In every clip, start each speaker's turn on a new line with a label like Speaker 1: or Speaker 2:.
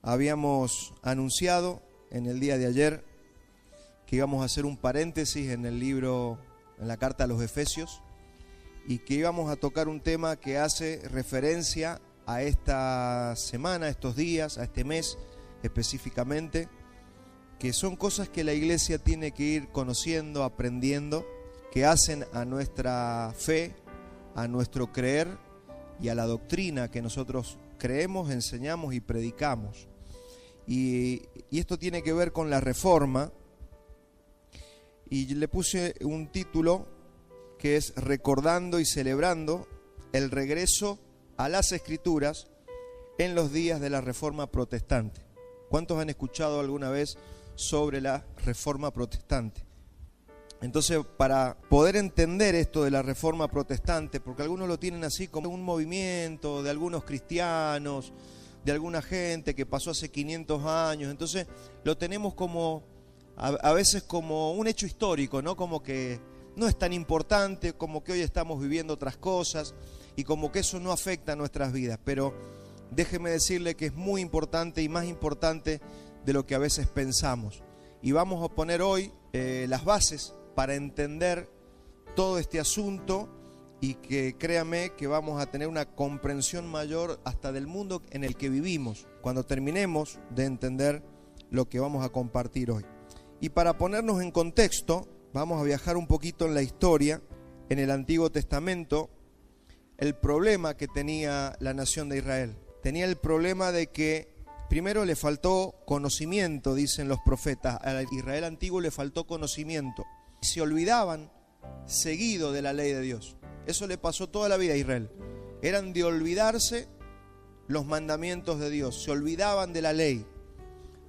Speaker 1: Habíamos anunciado en el día de ayer que íbamos a hacer un paréntesis en el libro, en la carta a los Efesios, y que íbamos a tocar un tema que hace referencia a esta semana, a estos días, a este mes específicamente, que son cosas que la iglesia tiene que ir conociendo, aprendiendo, que hacen a nuestra fe, a nuestro creer y a la doctrina que nosotros creemos, enseñamos y predicamos. Y esto tiene que ver con la reforma, y le puse un título que es Recordando y celebrando el regreso a las Escrituras en los días de la Reforma Protestante. ¿Cuántos han escuchado alguna vez sobre la Reforma Protestante? Entonces, para poder entender esto de la Reforma Protestante, porque algunos lo tienen así como un movimiento de algunos cristianos, de alguna gente que pasó hace 500 años, entonces lo tenemos como a veces como un hecho histórico, ¿no? Como que no es tan importante, como que hoy estamos viviendo otras cosas y como que eso no afecta a nuestras vidas. Pero déjeme decirle que es muy importante y más importante de lo que a veces pensamos. Y vamos a poner hoy las bases para entender todo este asunto y que créame que vamos a tener una comprensión mayor hasta del mundo en el que vivimos cuando terminemos de entender lo que vamos a compartir hoy. Y para ponernos en contexto, vamos a viajar un poquito en la historia. En el Antiguo Testamento, el problema que tenía la nación de Israel, tenía el problema de que primero le faltó conocimiento, dicen los profetas. A Israel antiguo le faltó conocimiento. Se olvidaban seguido de la ley de Dios. Eso le pasó toda la vida a Israel. Eran de olvidarse los mandamientos de Dios. Se olvidaban de la ley.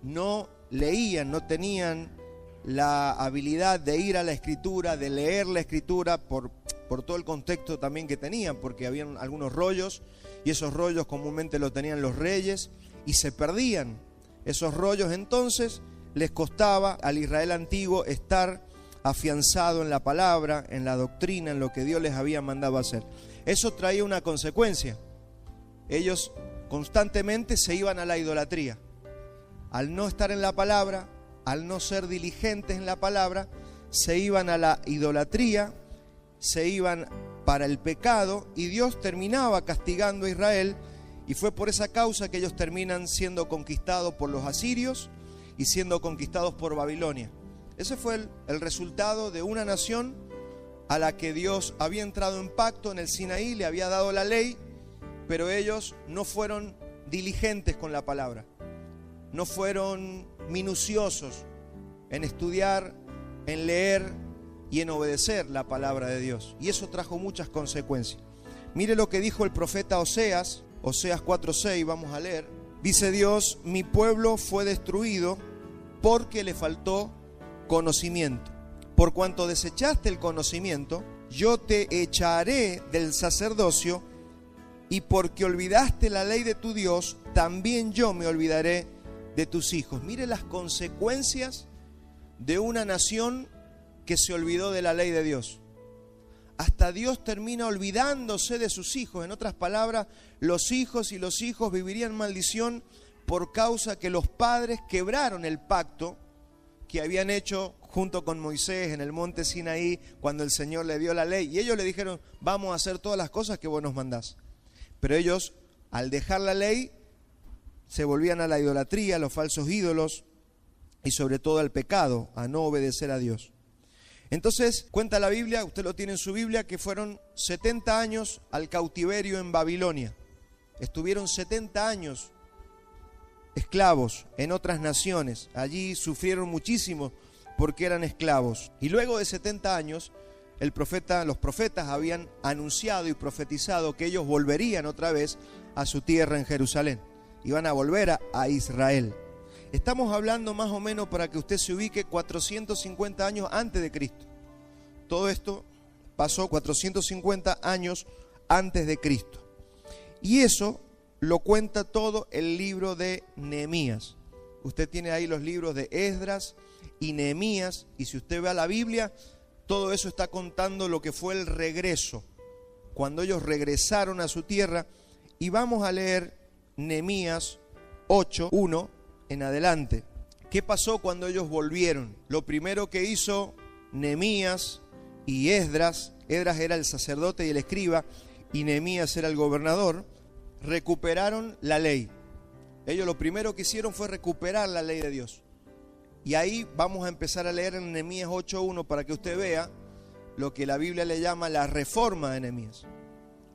Speaker 1: No leían, no tenían la habilidad de ir a la Escritura, de leer la Escritura por todo el contexto también que tenían, porque habían algunos rollos y esos rollos comúnmente los tenían los reyes y se perdían esos rollos. Entonces les costaba al Israel antiguo estar afianzado en la palabra, en la doctrina, en lo que Dios les había mandado hacer. Eso traía una consecuencia. Ellos constantemente se iban a la idolatría. Al no estar en la palabra, al no ser diligentes en la palabra, se iban a la idolatría, se iban para el pecado y Dios terminaba castigando a Israel, y fue por esa causa que ellos terminan siendo conquistados por los asirios y siendo conquistados por Babilonia. Ese fue el resultado de una nación a la que Dios había entrado en pacto en el Sinaí, le había dado la ley, pero ellos no fueron diligentes con la palabra, no fueron minuciosos en estudiar, en leer y en obedecer la palabra de Dios. Y eso trajo muchas consecuencias. Mire lo que dijo el profeta Oseas, Oseas 4:6, vamos a leer. Dice Dios: mi pueblo fue destruido porque le faltó conocimiento. Por cuanto desechaste el conocimiento, yo te echaré del sacerdocio, y porque olvidaste la ley de tu Dios, también yo me olvidaré de tus hijos. Mire las consecuencias de una nación que se olvidó de la ley de Dios. Hasta Dios termina olvidándose de sus hijos. En otras palabras, los hijos vivirían maldición por causa que los padres quebraron el pacto que habían hecho junto con Moisés en el monte Sinaí cuando el Señor le dio la ley. Y ellos le dijeron: vamos a hacer todas las cosas que vos nos mandás. Pero ellos, al dejar la ley, se volvían a la idolatría, a los falsos ídolos y sobre todo al pecado, a no obedecer a Dios. Entonces, cuenta la Biblia, usted lo tiene en su Biblia, que fueron 70 años al cautiverio en Babilonia. Estuvieron 70 años esclavos en otras naciones. Allí sufrieron muchísimo porque eran esclavos. Y luego de 70 años, los profetas habían anunciado y profetizado que ellos volverían otra vez a su tierra en Jerusalén. Iban a volver a Israel. Estamos hablando más o menos, para que usted se ubique, 450 años antes de Cristo. Todo esto pasó 450 años antes de Cristo. Y eso lo cuenta todo el libro de Nehemías. Usted tiene ahí los libros de Esdras y Nehemías, y si usted ve a la Biblia, todo eso está contando lo que fue el regreso, cuando ellos regresaron a su tierra. Y vamos a leer Nehemías 8:1 en adelante. ¿Qué pasó cuando ellos volvieron? Lo primero que hizo Nehemías y Esdras era el sacerdote y el escriba, y Nehemías era el gobernador, recuperaron la ley. Ellos lo primero que hicieron fue recuperar la ley de Dios. Y ahí vamos a empezar a leer en Nehemías 8:1 para que usted vea lo que la Biblia le llama la reforma de Nehemías.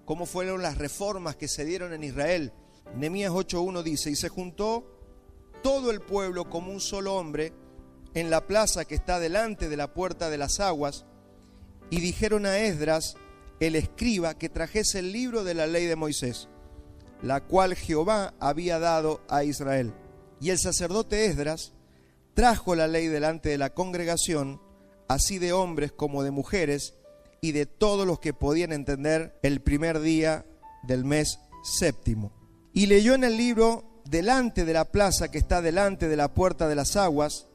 Speaker 1: Cómo fueron las reformas que se dieron en Israel. Nehemías 8:1 dice: y se juntó todo el pueblo como un solo hombre en la plaza que está delante de la puerta de las aguas, y dijeron a Esdras, el escriba, que trajese el libro de la ley de Moisés, la cual Jehová había dado a Israel. Y el sacerdote Esdras trajo la ley delante de la congregación, así de hombres como de mujeres, y de todos los que podían entender, el primer día del mes séptimo. Y leyó en el libro delante de la plaza que está delante de la puerta de las aguas,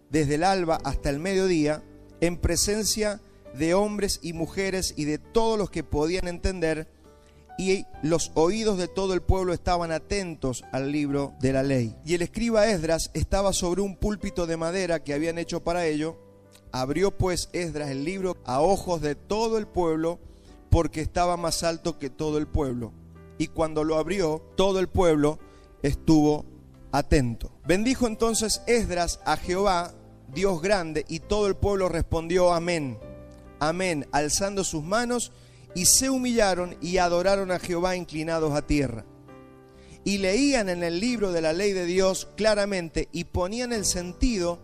Speaker 1: desde el alba hasta el mediodía, en presencia de hombres y mujeres y de todos los que podían entender, y los oídos de todo el pueblo estaban atentos al libro de la ley. Y el escriba Esdras estaba sobre un púlpito de madera que habían hecho para ello. Abrió pues Esdras el libro a ojos de todo el pueblo, porque estaba más alto que todo el pueblo. Y cuando lo abrió, todo el pueblo estuvo atento. Bendijo entonces Esdras a Jehová, Dios grande, y todo el pueblo respondió amén, amén, alzando sus manos, y se humillaron y adoraron a Jehová inclinados a tierra. Y leían en el libro de la ley de Dios claramente, y ponían el sentido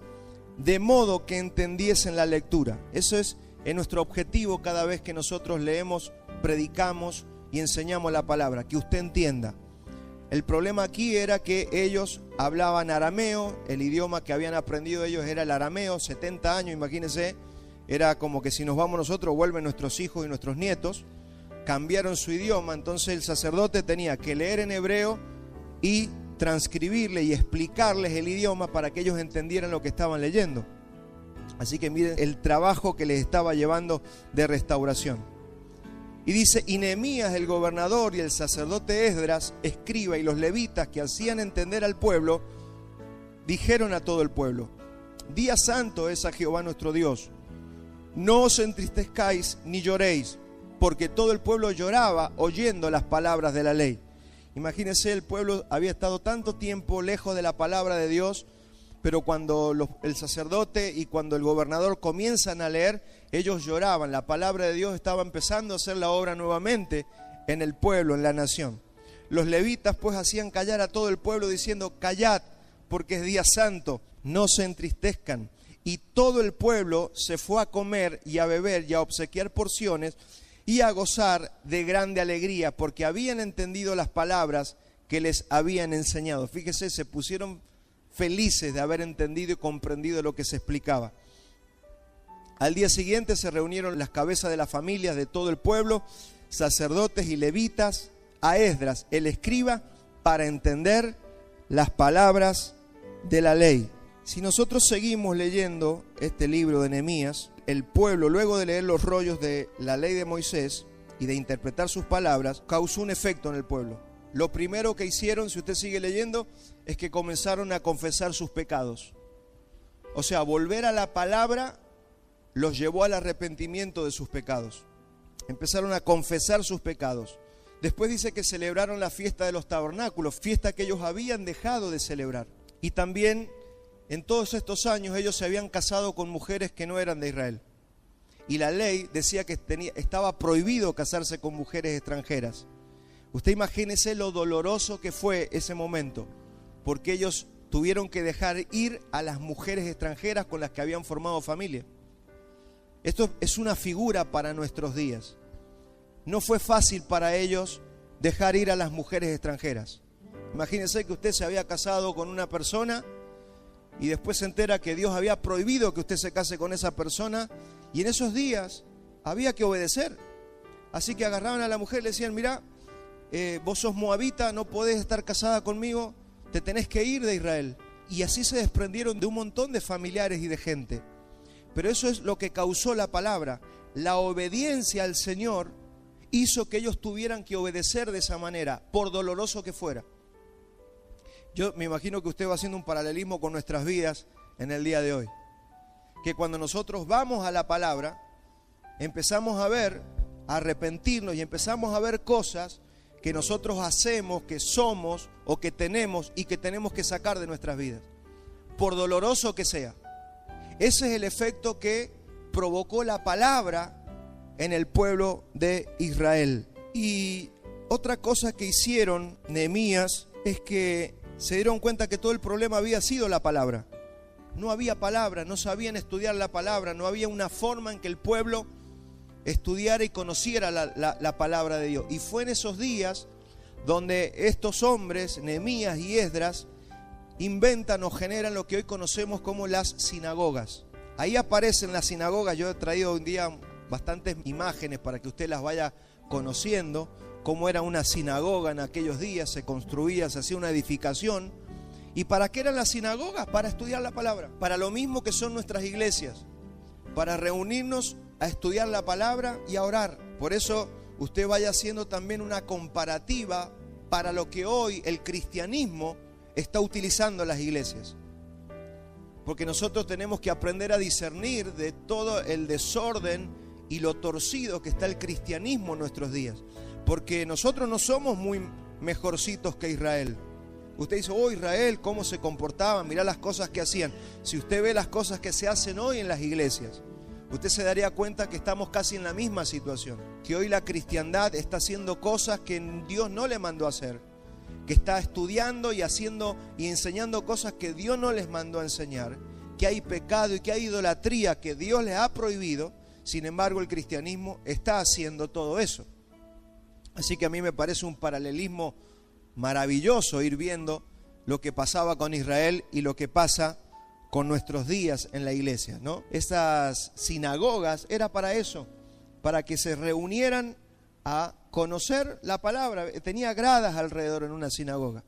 Speaker 1: de modo que entendiesen la lectura. Eso es nuestro objetivo cada vez que nosotros leemos, predicamos y enseñamos la palabra, que usted entienda. El problema aquí era que ellos hablaban arameo, el idioma que habían aprendido ellos era el arameo, 70 años, imagínense, era como que si nos vamos nosotros, vuelven nuestros hijos y nuestros nietos, cambiaron su idioma, entonces el sacerdote tenía que leer en hebreo y transcribirle y explicarles el idioma para que ellos entendieran lo que estaban leyendo. Así que miren el trabajo que les estaba llevando de restauración. Y dice, y Nehemías el gobernador y el sacerdote Esdras, escriba, y los levitas que hacían entender al pueblo, dijeron a todo el pueblo: día santo es a Jehová nuestro Dios. No os entristezcáis ni lloréis, porque todo el pueblo lloraba oyendo las palabras de la ley. Imagínense, el pueblo había estado tanto tiempo lejos de la palabra de Dios, pero cuando el sacerdote y cuando el gobernador comienzan a leer, ellos lloraban. La palabra de Dios estaba empezando a hacer la obra nuevamente en el pueblo, en la nación. Los levitas pues hacían callar a todo el pueblo diciendo: callad, porque es día santo, no se entristezcan. Y todo el pueblo se fue a comer y a beber y a obsequiar porciones y a gozar de grande alegría, porque habían entendido las palabras que les habían enseñado. Fíjese, se pusieron felices de haber entendido y comprendido lo que se explicaba. Al día siguiente se reunieron las cabezas de las familias de todo el pueblo, sacerdotes y levitas, a Esdras, el escriba, para entender las palabras de la ley. Si nosotros seguimos leyendo este libro de Nehemías, el pueblo, luego de leer los rollos de la ley de Moisés y de interpretar sus palabras, causó un efecto en el pueblo. Lo primero que hicieron, si usted sigue leyendo, es que comenzaron a confesar sus pecados. O sea, volver a la palabra los llevó al arrepentimiento de sus pecados. Empezaron a confesar sus pecados. Después dice que celebraron la fiesta de los tabernáculos, fiesta que ellos habían dejado de celebrar. Y también en todos estos años ellos se habían casado con mujeres que no eran de Israel. Y la ley decía que estaba prohibido casarse con mujeres extranjeras. Usted imagínese lo doloroso que fue ese momento, porque ellos tuvieron que dejar ir a las mujeres extranjeras con las que habían formado familia. Esto es una figura para nuestros días. No fue fácil para ellos dejar ir a las mujeres extranjeras. Imagínese que usted se había casado con una persona y después se entera que Dios había prohibido que usted se case con esa persona, y en esos días había que obedecer. Así que agarraban a la mujer y le decían: mira, vos sos moabita, no podés estar casada conmigo, te tenés que ir de Israel. Y así se desprendieron de un montón de familiares y de gente. Pero eso es lo que causó la palabra. La obediencia al Señor hizo que ellos tuvieran que obedecer de esa manera, por doloroso que fuera. Yo me imagino que usted va haciendo un paralelismo con nuestras vidas en el día de hoy. Que cuando nosotros vamos a la palabra, empezamos a ver, a arrepentirnos y empezamos a ver cosas que nosotros hacemos, que somos o que tenemos y que tenemos que sacar de nuestras vidas, por doloroso que sea. Ese es el efecto que provocó la palabra en el pueblo de Israel. Y otra cosa que hicieron Nehemías es que se dieron cuenta que todo el problema había sido la palabra. No había palabra, no sabían estudiar la palabra, no había una forma en que el pueblo estudiara y conociera la palabra de Dios. Y fue en esos días donde estos hombres, Nehemías y Esdras, inventan o generan lo que hoy conocemos como las sinagogas. Ahí aparecen las sinagogas. Yo he traído hoy en día bastantes imágenes para que usted las vaya conociendo, cómo era una sinagoga en aquellos días, se construía, se hacía una edificación. ¿Y para qué eran las sinagogas? Para estudiar la palabra, para lo mismo que son nuestras iglesias, para reunirnos a estudiar la palabra y a orar. Por eso usted vaya haciendo también una comparativa para lo que hoy el cristianismo está utilizando las iglesias. Porque nosotros tenemos que aprender a discernir de todo el desorden y lo torcido que está el cristianismo en nuestros días. Porque nosotros no somos muy mejorcitos que Israel. Usted dice, oh, Israel, cómo se comportaban, mirá las cosas que hacían. Si usted ve las cosas que se hacen hoy en las iglesias, usted se daría cuenta que estamos casi en la misma situación. Que hoy la cristiandad está haciendo cosas que Dios no le mandó a hacer. Que está estudiando y haciendo y enseñando cosas que Dios no les mandó a enseñar. Que hay pecado y que hay idolatría que Dios les ha prohibido. Sin embargo, el cristianismo está haciendo todo eso. Así que a mí me parece un paralelismo maravilloso ir viendo lo que pasaba con Israel y lo que pasa con nuestros días en la iglesia, ¿no? Esas sinagogas era para eso, para que se reunieran a conocer la palabra. Tenía gradas alrededor en una sinagoga.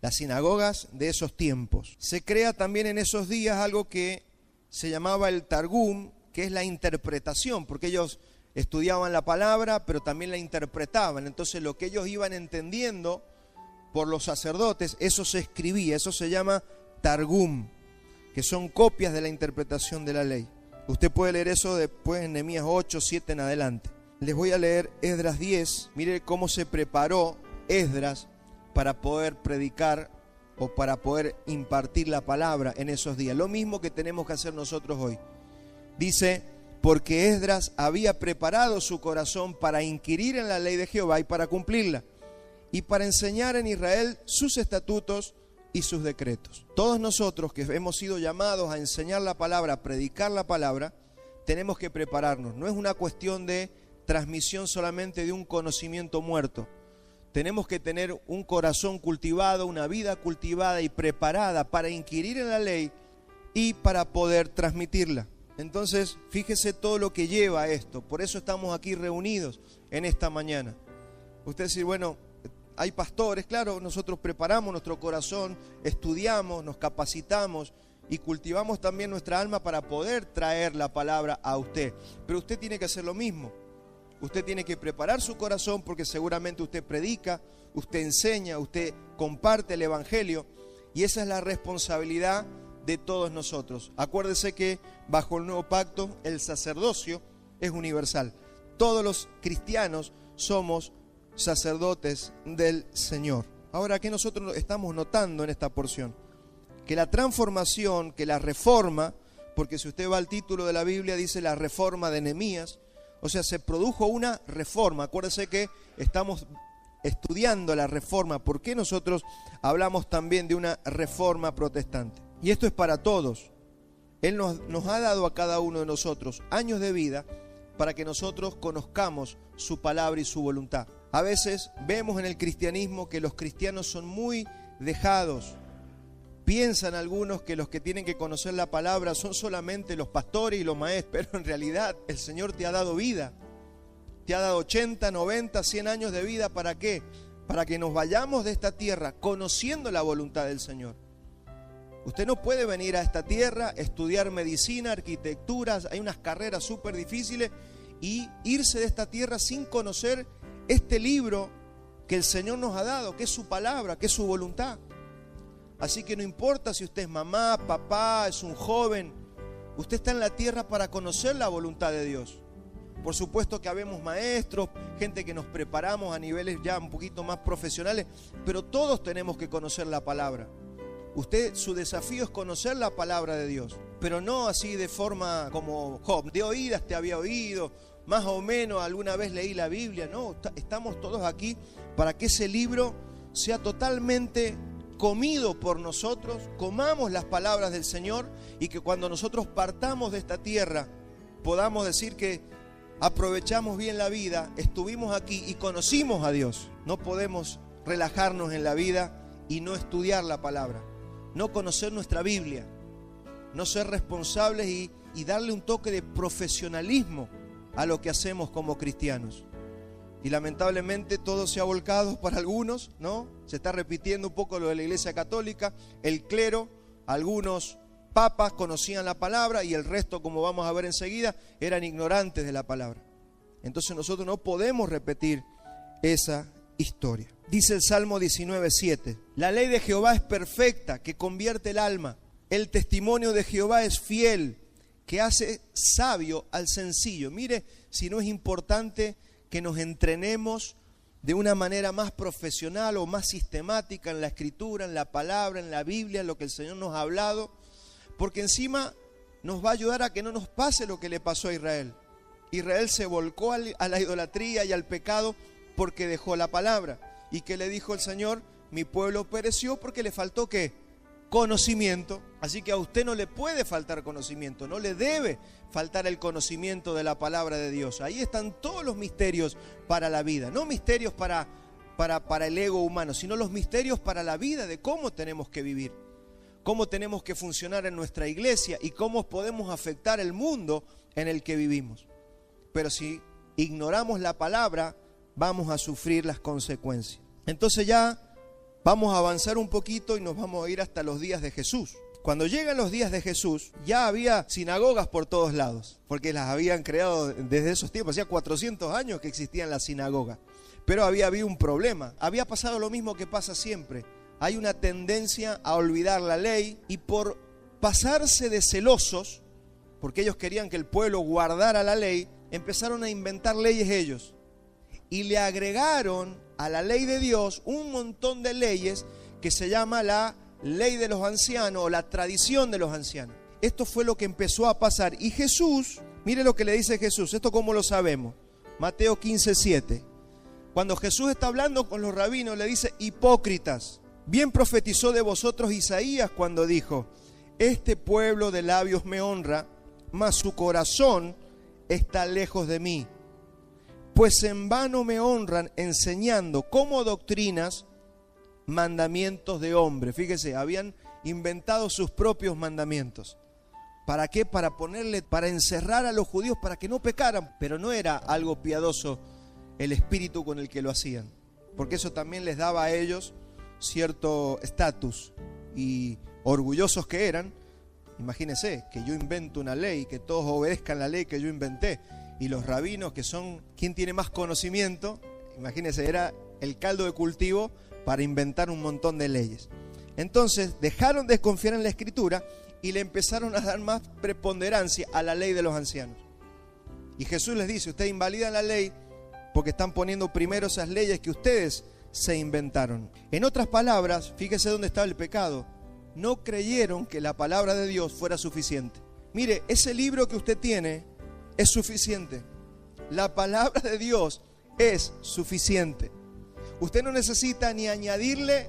Speaker 1: Las sinagogas de esos tiempos. Se crea también en esos días algo que se llamaba el Targum, que es la interpretación, porque ellos estudiaban la palabra, pero también la interpretaban. Entonces lo que ellos iban entendiendo por los sacerdotes, eso se escribía, eso se llama Targum, que son copias de la interpretación de la ley. Usted puede leer eso después en Nehemías 8, 7 en adelante. Les voy a leer Esdras 10. Mire cómo se preparó Esdras para poder predicar o para poder impartir la palabra en esos días. Lo mismo que tenemos que hacer nosotros hoy. Dice, porque Esdras había preparado su corazón para inquirir en la ley de Jehová y para cumplirla, y para enseñar en Israel sus estatutos y sus decretos. Todos nosotros que hemos sido llamados a enseñar la palabra, a predicar la palabra, tenemos que prepararnos. No es una cuestión de transmisión solamente de un conocimiento muerto. Tenemos que tener un corazón cultivado, una vida cultivada y preparada para inquirir en la ley y para poder transmitirla. Entonces, fíjese todo lo que lleva a esto. Por eso estamos aquí reunidos en esta mañana. Usted dice, bueno, hay pastores, claro, nosotros preparamos nuestro corazón, estudiamos, nos capacitamos y cultivamos también nuestra alma para poder traer la palabra a usted. Pero usted tiene que hacer lo mismo. Usted tiene que preparar su corazón porque seguramente usted predica, usted enseña, usted comparte el evangelio y esa es la responsabilidad de todos nosotros. Acuérdese que bajo el nuevo pacto el sacerdocio es universal. Todos los cristianos somos sacerdotes del Señor. Ahora, ¿qué nosotros estamos notando en esta porción? Que la transformación, que la reforma, porque si usted va al título de la Biblia dice la reforma de Nehemías, o sea, se produjo una reforma. Acuérdese que estamos estudiando la reforma. ¿Por qué nosotros hablamos también de una reforma protestante? Y esto es para todos. Él nos ha dado a cada uno de nosotros años de vida para que nosotros conozcamos su palabra y su voluntad. A veces vemos en el cristianismo que los cristianos son muy dejados. Piensan algunos que los que tienen que conocer la palabra son solamente los pastores y los maestros, pero en realidad el Señor te ha dado vida. Te ha dado 80, 90, 100 años de vida. ¿Para qué? Para que nos vayamos de esta tierra conociendo la voluntad del Señor. Usted no puede venir a esta tierra, estudiar medicina, arquitectura, hay unas carreras súper difíciles y irse de esta tierra sin conocer este libro que el Señor nos ha dado, que es su palabra, que es su voluntad. Así que no importa si usted es mamá, papá, es un joven, usted está en la tierra para conocer la voluntad de Dios. Por supuesto que habemos maestros, gente que nos preparamos a niveles ya un poquito más profesionales, pero todos tenemos que conocer la palabra. Usted, su desafío es conocer la palabra de Dios, pero no así de forma como Job, de oídas te había oído, más o menos alguna vez leí la Biblia. No, estamos todos aquí para que ese libro sea totalmente comido por nosotros, comamos las palabras del Señor y que cuando nosotros partamos de esta tierra podamos decir que aprovechamos bien la vida, estuvimos aquí y conocimos a Dios. No podemos relajarnos en la vida y no estudiar la palabra, no conocer nuestra Biblia, no ser responsables y darle un toque de profesionalismo a lo que hacemos como cristianos. Y lamentablemente todo se ha volcado para algunos, ¿no? Se está repitiendo un poco lo de la Iglesia Católica, el clero, algunos papas conocían la palabra y el resto, como vamos a ver enseguida, eran ignorantes de la palabra. Entonces nosotros no podemos repetir esa historia. Dice el Salmo 19:7, la ley de Jehová es perfecta, que convierte el alma. El testimonio de Jehová es fiel, que hace sabio al sencillo. Mire, si no es importante que nos entrenemos de una manera más profesional o más sistemática en la Escritura, en la palabra, en la Biblia, en lo que el Señor nos ha hablado, porque encima nos va a ayudar a que no nos pase lo que le pasó a Israel. Israel se volcó a la idolatría y al pecado porque dejó la palabra. ¿Y qué le dijo el Señor? Mi pueblo pereció porque le faltó ¿qué? Conocimiento. Así que a usted no le puede faltar conocimiento, no le debe faltar el conocimiento de la palabra de Dios. Ahí están todos los misterios para la vida, no misterios para el ego humano, sino los misterios para la vida, de cómo tenemos que vivir, cómo tenemos que funcionar en nuestra iglesia y cómo podemos afectar el mundo en el que vivimos. Pero si ignoramos la palabra, vamos a sufrir las consecuencias. Entonces ya vamos a avanzar un poquito y nos vamos a ir hasta los días de Jesús. Cuando llegan los días de Jesús, ya había sinagogas por todos lados, porque las habían creado desde esos tiempos. Hacía 400 años que existían las sinagogas. Pero había habido un problema. Había pasado lo mismo que pasa siempre. Hay una tendencia a olvidar la ley y por pasarse de celosos, porque ellos querían que el pueblo guardara la ley, empezaron a inventar leyes ellos. Y le agregaron a la ley de Dios un montón de leyes que se llama la ley de los ancianos o la tradición de los ancianos. Esto fue lo que empezó a pasar. Y Jesús, mire lo que le dice Jesús, esto cómo lo sabemos. Mateo 15:7. Cuando Jesús está hablando con los rabinos, le dice: hipócritas, bien profetizó de vosotros Isaías cuando dijo: este pueblo de labios me honra, mas su corazón está lejos de mí. Pues en vano me honran enseñando como doctrinas mandamientos de hombre. Fíjese, habían inventado sus propios mandamientos. ¿Para qué? Para encerrar a los judíos para que no pecaran. Pero no era algo piadoso el espíritu con el que lo hacían, porque eso también les daba a ellos cierto estatus, y orgullosos que eran. Imagínense que yo invento una ley, que todos obedezcan la ley que yo inventé, y los rabinos, que son quien tiene más conocimiento, imagínense, era el caldo de cultivo para inventar un montón de leyes. Entonces dejaron de confiar en la Escritura y le empezaron a dar más preponderancia a la ley de los ancianos. Y Jesús les dice: ustedes invalidan la ley porque están poniendo primero esas leyes que ustedes se inventaron. En otras palabras, fíjese dónde estaba el pecado. No creyeron que la palabra de Dios fuera suficiente. Mire, ese libro que usted tiene es suficiente. La palabra de Dios es suficiente. Usted no necesita ni añadirle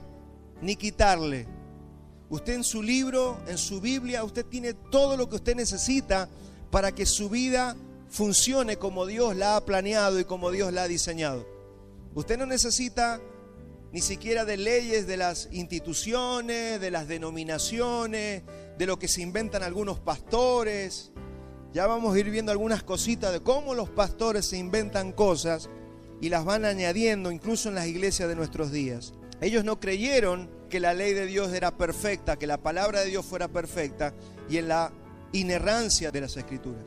Speaker 1: ni quitarle. Usted en su libro, en su Biblia, usted tiene todo lo que usted necesita para que su vida funcione como Dios la ha planeado y como Dios la ha diseñado. Usted no necesita ni siquiera de leyes de las instituciones, de las denominaciones, de lo que se inventan algunos pastores. Ya vamos a ir viendo algunas cositas de cómo los pastores se inventan cosas y las van añadiendo incluso en las iglesias de nuestros días. Ellos no creyeron que la ley de Dios era perfecta, que la palabra de Dios fuera perfecta, y en la inerrancia de las Escrituras.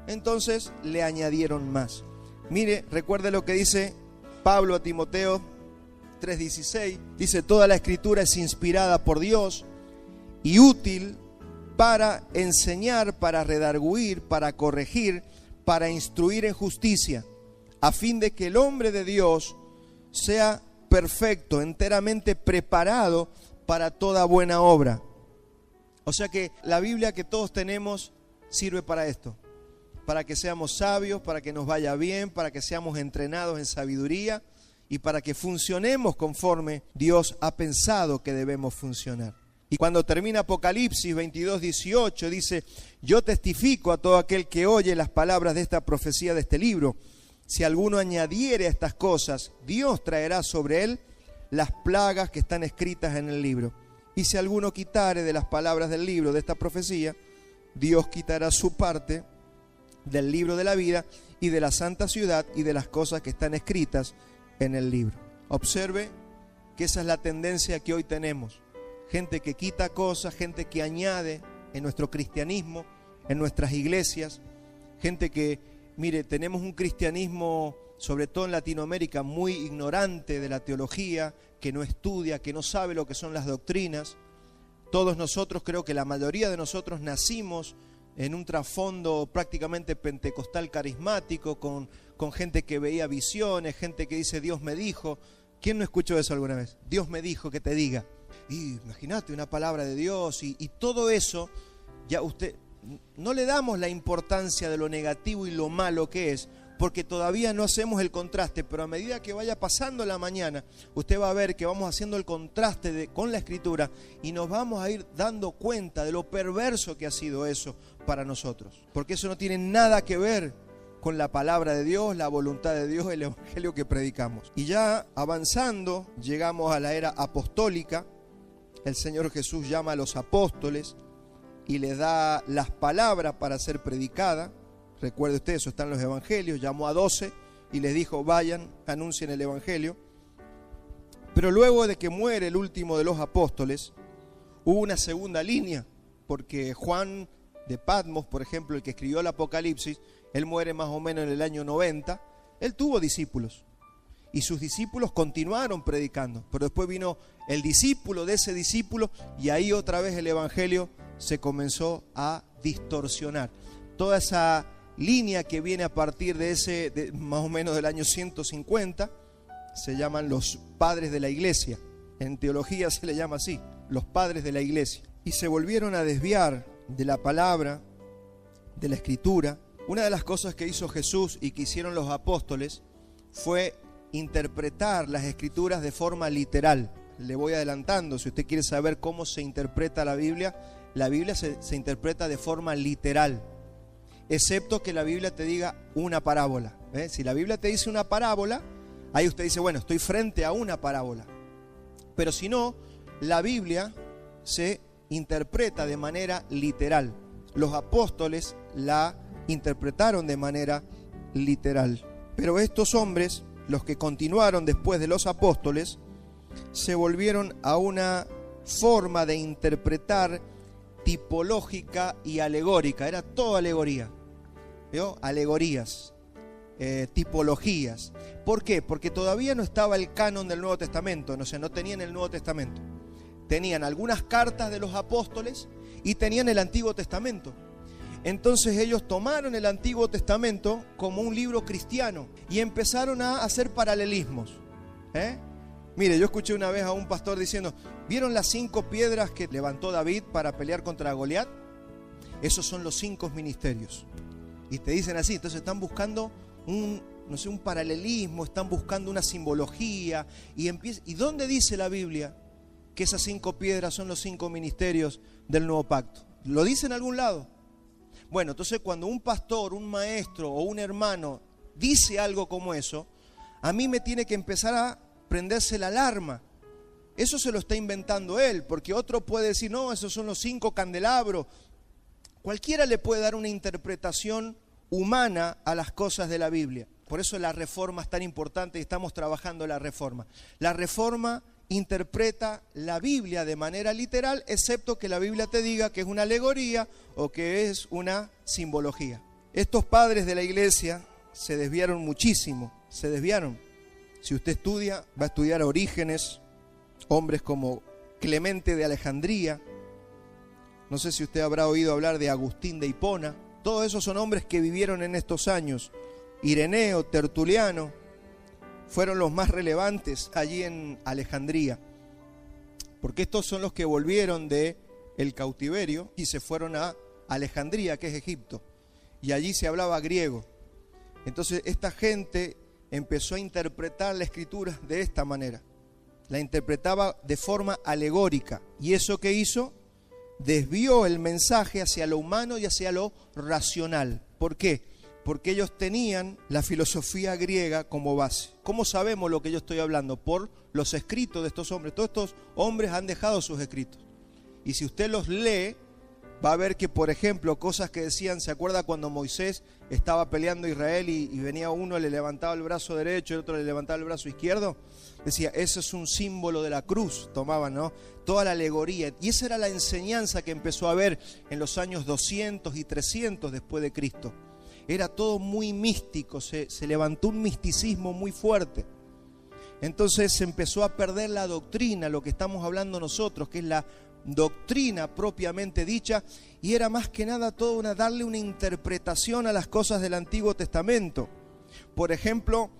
Speaker 1: Entonces le añadieron más. Mire, recuerde lo que dice Pablo a Timoteo 3:16, dice: toda la escritura es inspirada por Dios y útil para enseñar, para redarguir, para corregir, para instruir en justicia, a fin de que el hombre de Dios sea perfecto, enteramente preparado para toda buena obra. O sea que la Biblia que todos tenemos sirve para esto, para que seamos sabios, para que nos vaya bien, para que seamos entrenados en sabiduría y para que funcionemos conforme Dios ha pensado que debemos funcionar. Y cuando termina Apocalipsis 22:18 dice: yo testifico a todo aquel que oye las palabras de esta profecía de este libro. Si alguno añadiere a estas cosas, Dios traerá sobre él las plagas que están escritas en el libro. Y si alguno quitare de las palabras del libro de esta profecía, Dios quitará su parte del libro de la vida y de la santa ciudad y de las cosas que están escritas en el libro. Observe que esa es la tendencia que hoy tenemos. Gente que quita cosas, gente que añade en nuestro cristianismo, en nuestras iglesias. Gente que, mire, tenemos un cristianismo, sobre todo en Latinoamérica, muy ignorante de la teología, que no estudia, que no sabe lo que son las doctrinas. Todos nosotros, creo que la mayoría de nosotros nacimos en un trasfondo prácticamente pentecostal carismático, con gente que veía visiones, gente que dice Dios me dijo. ¿Quién no escuchó eso alguna vez? Dios me dijo que te diga. Y imagínate una palabra de Dios y todo eso, ya usted, no le damos la importancia de lo negativo y lo malo que es, porque todavía no hacemos el contraste, pero a medida que vaya pasando la mañana, usted va a ver que vamos haciendo el contraste con la Escritura y nos vamos a ir dando cuenta de lo perverso que ha sido eso para nosotros, porque eso no tiene nada que ver con la palabra de Dios, la voluntad de Dios, el evangelio que predicamos. Y ya avanzando, llegamos a la era apostólica. El Señor Jesús llama a los apóstoles y les da las palabras para ser predicada. Recuerde usted, eso está en los evangelios. Llamó a 12 y les dijo: vayan, anuncien el evangelio. Pero luego de que muere el último de los apóstoles, hubo una segunda línea, porque Juan de Patmos, por ejemplo, el que escribió el Apocalipsis, él muere más o menos en el año 90. Él tuvo discípulos y sus discípulos continuaron predicando, pero después vino el discípulo de ese discípulo y ahí otra vez el evangelio se comenzó a distorsionar. Toda esa línea que viene a partir de más o menos del año 150 se llaman los padres de la iglesia. En teología se le llama así, los padres de la iglesia. Y se volvieron a desviar de la palabra, de la escritura. Una de las cosas que hizo Jesús y que hicieron los apóstoles fue interpretar las escrituras de forma literal. Le voy adelantando, si usted quiere saber cómo se interpreta la Biblia se interpreta de forma literal, excepto que la Biblia te diga una parábola. Si la Biblia te dice una parábola, ahí usted dice, bueno, estoy frente a una parábola. Pero si no, la Biblia se interpreta de manera literal. Los apóstoles la interpretaron de manera literal. Pero estos hombres, los que continuaron después de los apóstoles, se volvieron a una forma de interpretar tipológica y alegórica. Era todo alegoría, ¿vio? Alegorías, tipologías. ¿Por qué? Porque todavía no estaba el canon del Nuevo Testamento, no tenían el Nuevo Testamento. Tenían algunas cartas de los apóstoles y tenían el Antiguo Testamento. Entonces ellos tomaron el Antiguo Testamento como un libro cristiano y empezaron a hacer paralelismos. Mire, yo escuché una vez a un pastor diciendo: ¿vieron las 5 piedras que levantó David para pelear contra Goliat? Esos son los 5 ministerios. Y te dicen así, entonces están buscando un paralelismo, están buscando una simbología. ¿Y dónde dice la Biblia que esas 5 piedras son los 5 ministerios del nuevo pacto? ¿Lo dice en algún lado? Bueno, entonces cuando un pastor, un maestro o un hermano dice algo como eso, a mí me tiene que empezar a prenderse la alarma. Eso se lo está inventando él, porque otro puede decir, no, esos son los 5 candelabros. Cualquiera le puede dar una interpretación humana a las cosas de la Biblia. Por eso la reforma es tan importante y estamos trabajando la reforma. La reforma interpreta la Biblia de manera literal, excepto que la Biblia te diga que es una alegoría o que es una simbología. Estos padres de la iglesia se desviaron muchísimo, se desviaron. Si usted estudia, va a estudiar a Orígenes, hombres como Clemente de Alejandría. No sé si usted habrá oído hablar de Agustín de Hipona. Todos esos son hombres que vivieron en estos años. Ireneo, Tertuliano, fueron los más relevantes allí en Alejandría. Porque estos son los que volvieron del cautiverio y se fueron a Alejandría, que es Egipto. Y allí se hablaba griego. Entonces esta gente empezó a interpretar la escritura de esta manera. La interpretaba de forma alegórica. ¿Y eso qué hizo? Desvió el mensaje hacia lo humano y hacia lo racional. ¿Por qué? Porque ellos tenían la filosofía griega como base. ¿Cómo sabemos lo que yo estoy hablando? Por los escritos de estos hombres. Todos estos hombres han dejado sus escritos. Y si usted los lee, va a ver que, por ejemplo, cosas que decían, ¿se acuerda cuando Moisés estaba peleando a Israel y venía uno, le levantaba el brazo derecho y el otro le levantaba el brazo izquierdo? Decía, eso es un símbolo de la cruz, tomaban, ¿no? Toda la alegoría. Y esa era la enseñanza que empezó a haber en los años 200 y 300 después de Cristo. Era todo muy místico, se levantó un misticismo muy fuerte. Entonces se empezó a perder la doctrina, lo que estamos hablando nosotros, que es la doctrina propiamente dicha, y era más que nada todo darle una interpretación a las cosas del Antiguo Testamento. Por ejemplo,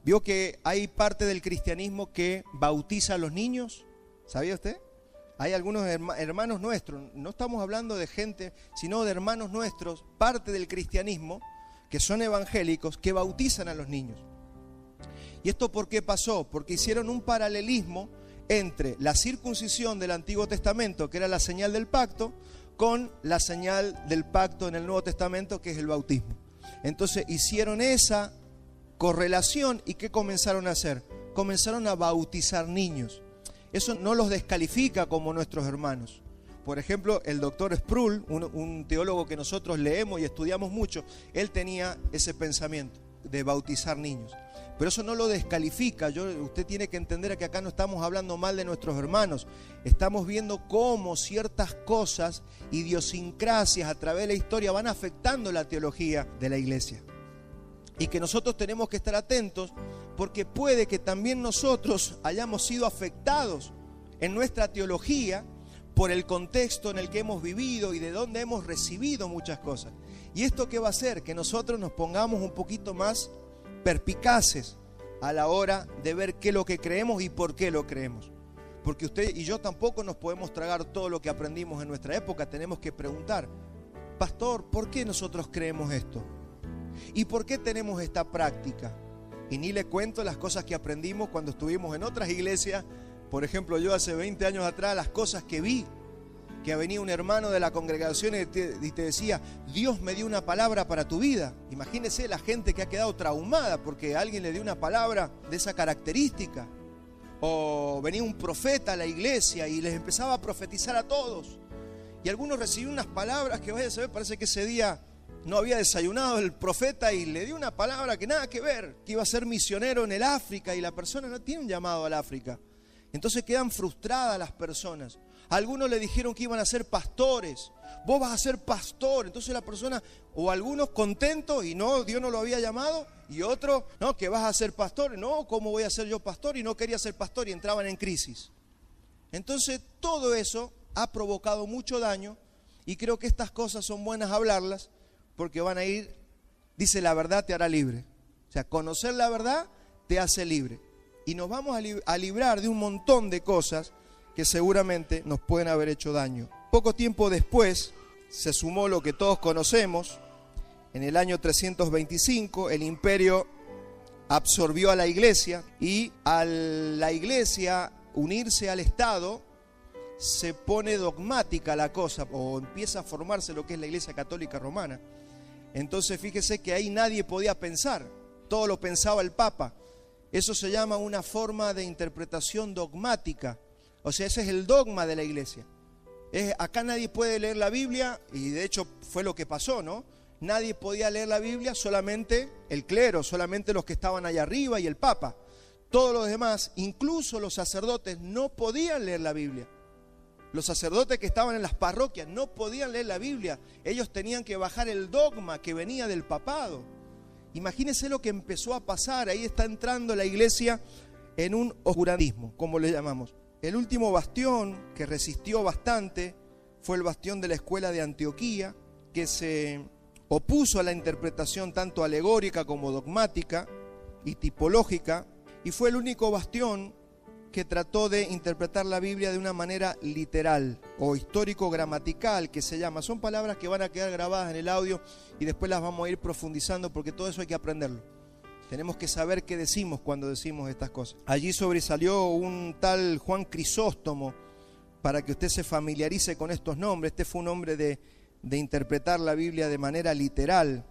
Speaker 1: vio que hay parte del cristianismo que bautiza a los niños. ¿Sabía usted? Hay algunos hermanos nuestros, no estamos hablando de gente, sino de hermanos nuestros, parte del cristianismo, que son evangélicos, que bautizan a los niños. ¿Y esto por qué pasó? Porque hicieron un paralelismo entre la circuncisión del Antiguo Testamento, que era la señal del pacto, con la señal del pacto en el Nuevo Testamento, que es el bautismo. Entonces hicieron esa correlación y ¿qué comenzaron a hacer? Comenzaron a bautizar niños. Eso no los descalifica como nuestros hermanos. Por ejemplo, el doctor Sproul, un teólogo que nosotros leemos y estudiamos mucho, él tenía ese pensamiento de bautizar niños. Pero eso no lo descalifica. Usted tiene que entender que acá no estamos hablando mal de nuestros hermanos. Estamos viendo cómo ciertas cosas, idiosincrasias a través de la historia van afectando la teología de la iglesia. Y que nosotros tenemos que estar atentos porque puede que también nosotros hayamos sido afectados en nuestra teología por el contexto en el que hemos vivido y de donde hemos recibido muchas cosas. ¿Y esto qué va a hacer? Que nosotros nos pongamos un poquito más perspicaces a la hora de ver qué es lo que creemos y por qué lo creemos. Porque usted y yo tampoco nos podemos tragar todo lo que aprendimos en nuestra época. Tenemos que preguntar, pastor, ¿por qué nosotros creemos esto? ¿Y por qué tenemos esta práctica? Y ni le cuento las cosas que aprendimos cuando estuvimos en otras iglesias. Por ejemplo, yo hace 20 años atrás, las cosas que vi, que venía un hermano de la congregación y te decía, Dios me dio una palabra para tu vida. Imagínese la gente que ha quedado traumada porque alguien le dio una palabra de esa característica. O venía un profeta a la iglesia y les empezaba a profetizar a todos. Y algunos recibían unas palabras que vaya a saber, parece que ese día no había desayunado el profeta y le dio una palabra que nada que ver, que iba a ser misionero en el África y la persona no tiene un llamado al África. Entonces quedan frustradas las personas. A algunos le dijeron que iban a ser pastores. Vos vas a ser pastor. Entonces la persona, o algunos contentos y no, Dios no lo había llamado. Y otros, no, que vas a ser pastor. No, ¿cómo voy a ser yo pastor? Y no quería ser pastor y entraban en crisis. Entonces todo eso ha provocado mucho daño. Y creo que estas cosas son buenas hablarlas porque van a ir, dice, la verdad te hará libre. O sea, conocer la verdad te hace libre. Y nos vamos a librar de un montón de cosas que seguramente nos pueden haber hecho daño. Poco tiempo después se sumó lo que todos conocemos. En el año 325 el imperio absorbió a la iglesia y a la iglesia unirse al Estado se pone dogmática la cosa o empieza a formarse lo que es la Iglesia Católica Romana. Entonces fíjese que ahí nadie podía pensar, todo lo pensaba el Papa. Eso se llama una forma de interpretación dogmática. O sea, ese es el dogma de la iglesia. Acá nadie puede leer la Biblia, y de hecho fue lo que pasó, ¿no? Nadie podía leer la Biblia, solamente el clero, solamente los que estaban allá arriba y el Papa. Todos los demás, incluso los sacerdotes, no podían leer la Biblia. Los sacerdotes que estaban en las parroquias no podían leer la Biblia. Ellos tenían que bajar el dogma que venía del papado. Imagínense lo que empezó a pasar. Ahí está entrando la iglesia en un oscurantismo, como le llamamos. El último bastión que resistió bastante fue el bastión de la escuela de Antioquía, que se opuso a la interpretación tanto alegórica como dogmática y tipológica, y fue el único bastión que trató de interpretar la Biblia de una manera literal o histórico-gramatical, que se llama. Son palabras que van a quedar grabadas en el audio y después las vamos a ir profundizando, porque todo eso hay que aprenderlo. Tenemos que saber qué decimos cuando decimos estas cosas. Allí sobresalió un tal Juan Crisóstomo, para que usted se familiarice con estos nombres. Este fue un hombre de interpretar la Biblia de manera literal,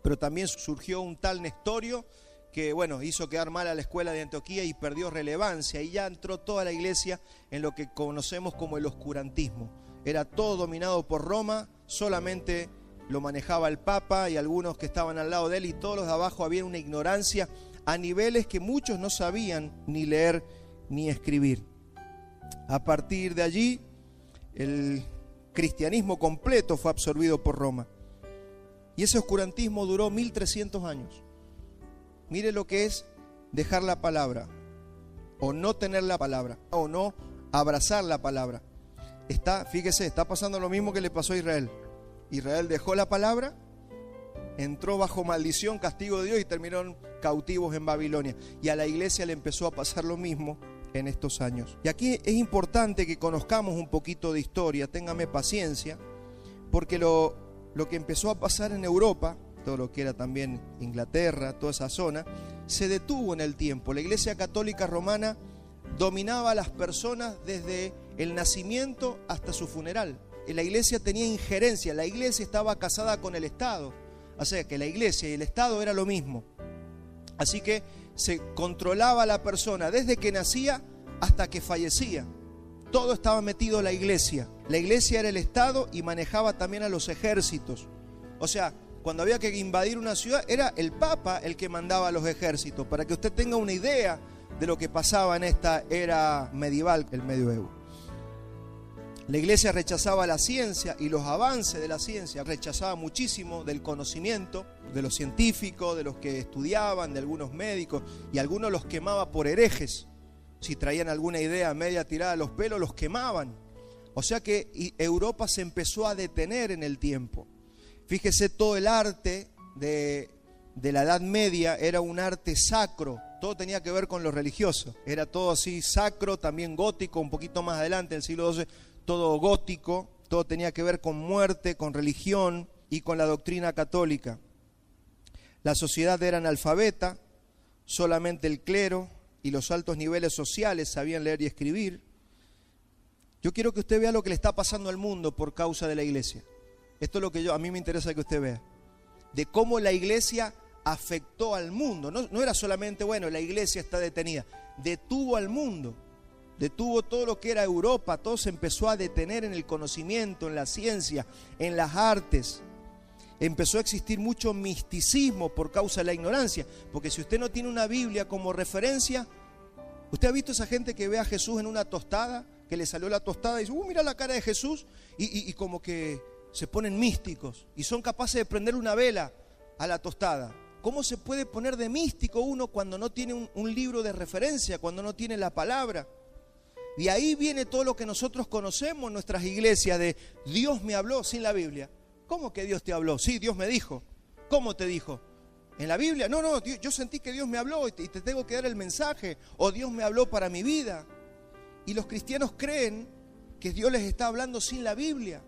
Speaker 1: pero también surgió un tal Nestorio que, bueno, hizo quedar mal a la escuela de Antioquía y perdió relevancia, y ya entró toda la iglesia en lo que conocemos como el oscurantismo. Era todo dominado por Roma, solamente lo manejaba el Papa y algunos que estaban al lado de él, y todos los de abajo había una ignorancia a niveles que muchos no sabían ni leer ni escribir. A partir de allí, el cristianismo completo fue absorbido por Roma. Y ese oscurantismo duró 1300 años. Mire lo que es dejar la palabra, o no tener la palabra, o no abrazar la palabra. Fíjese, está pasando lo mismo que le pasó a Israel. Israel dejó la palabra, entró bajo maldición, castigo de Dios, y terminaron cautivos en Babilonia. Y a la iglesia le empezó a pasar lo mismo en estos años. Y aquí es importante que conozcamos un poquito de historia, téngame paciencia, porque lo que empezó a pasar en Europa, todo lo que era también Inglaterra, toda esa zona, se detuvo en el tiempo. La Iglesia Católica Romana dominaba a las personas desde el nacimiento hasta su funeral. La iglesia tenía injerencia, la iglesia estaba casada con el Estado, o sea que la iglesia y el Estado era lo mismo. Así que se controlaba a la persona desde que nacía hasta que fallecía. Todo estaba metido en la iglesia. La iglesia era el Estado y manejaba también a los ejércitos. O sea, cuando había que invadir una ciudad, era el Papa el que mandaba a los ejércitos, para que usted tenga una idea de lo que pasaba en esta era medieval, el medioevo. La iglesia rechazaba la ciencia y los avances de la ciencia, rechazaba muchísimo del conocimiento, de los científicos, de los que estudiaban, de algunos médicos, y algunos los quemaba por herejes. Si traían alguna idea media tirada a los pelos, los quemaban. O sea que Europa se empezó a detener en el tiempo. Fíjese, todo el arte de la Edad Media era un arte sacro, todo tenía que ver con lo religioso, era todo así sacro, también gótico, un poquito más adelante, en el siglo XII, todo gótico, todo tenía que ver con muerte, con religión y con la doctrina católica. La sociedad era analfabeta, solamente el clero y los altos niveles sociales sabían leer y escribir. Yo quiero que usted vea lo que le está pasando al mundo por causa de la iglesia. Esto es lo que a mí me interesa que usted vea, de cómo la iglesia afectó al mundo. No era solamente, bueno, la iglesia está detenida, detuvo al mundo, detuvo todo lo que era Europa, todo se empezó a detener en el conocimiento, en la ciencia, en las artes. Empezó a existir mucho misticismo por causa de la ignorancia, porque si usted no tiene una Biblia como referencia, ¿usted ha visto esa gente que ve a Jesús en una tostada, que le salió la tostada y dice, mira la cara de Jesús, y como que se ponen místicos y son capaces de prender una vela a la tostada? ¿Cómo se puede poner de místico uno cuando no tiene un libro de referencia, cuando no tiene la palabra? De ahí viene todo lo que nosotros conocemos en nuestras iglesias de Dios me habló sin la Biblia. ¿Cómo que Dios te habló? Sí, Dios me dijo. ¿Cómo te dijo? ¿En la Biblia? No, yo sentí que Dios me habló y te tengo que dar el mensaje, o Dios me habló para mi vida. Y los cristianos creen que Dios les está hablando sin la Biblia.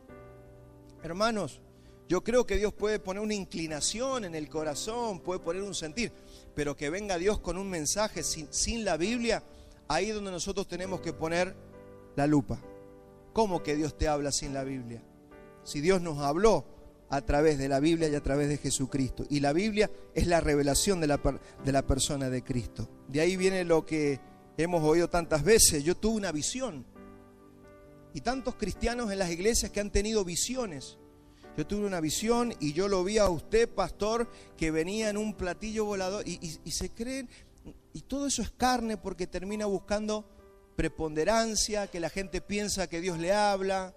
Speaker 1: Hermanos, yo creo que Dios puede poner una inclinación en el corazón, puede poner un sentir, pero que venga Dios con un mensaje sin la Biblia, ahí es donde nosotros tenemos que poner la lupa. ¿Cómo que Dios te habla sin la Biblia? Si Dios nos habló a través de la Biblia y a través de Jesucristo, y la Biblia es la revelación de la persona de Cristo. De ahí viene lo que hemos oído tantas veces. Yo tuve una visión, y tantos cristianos en las iglesias que han tenido visiones. Yo tuve una visión y yo lo vi a usted, pastor, que venía en un platillo volador y se creen, y todo eso es carne, porque termina buscando preponderancia, que la gente piensa que Dios le habla,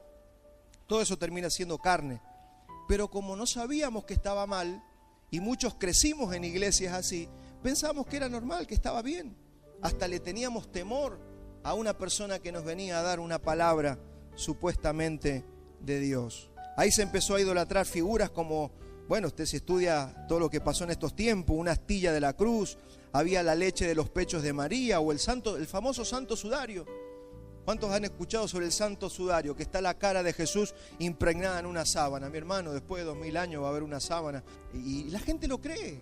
Speaker 1: todo eso termina siendo carne. Pero como no sabíamos que estaba mal y muchos crecimos en iglesias así, pensamos que era normal, que estaba bien. Hasta le teníamos temor a una persona que nos venía a dar una palabra supuestamente de Dios. Ahí se empezó a idolatrar figuras como, bueno, usted si estudia todo lo que pasó en estos tiempos, una astilla de la cruz, había la leche de los pechos de María o el famoso santo sudario. ¿Cuántos han escuchado sobre el santo sudario? Que está la cara de Jesús impregnada en una sábana. Mi hermano, después de 2000 años va a haber una sábana. Y la gente lo cree.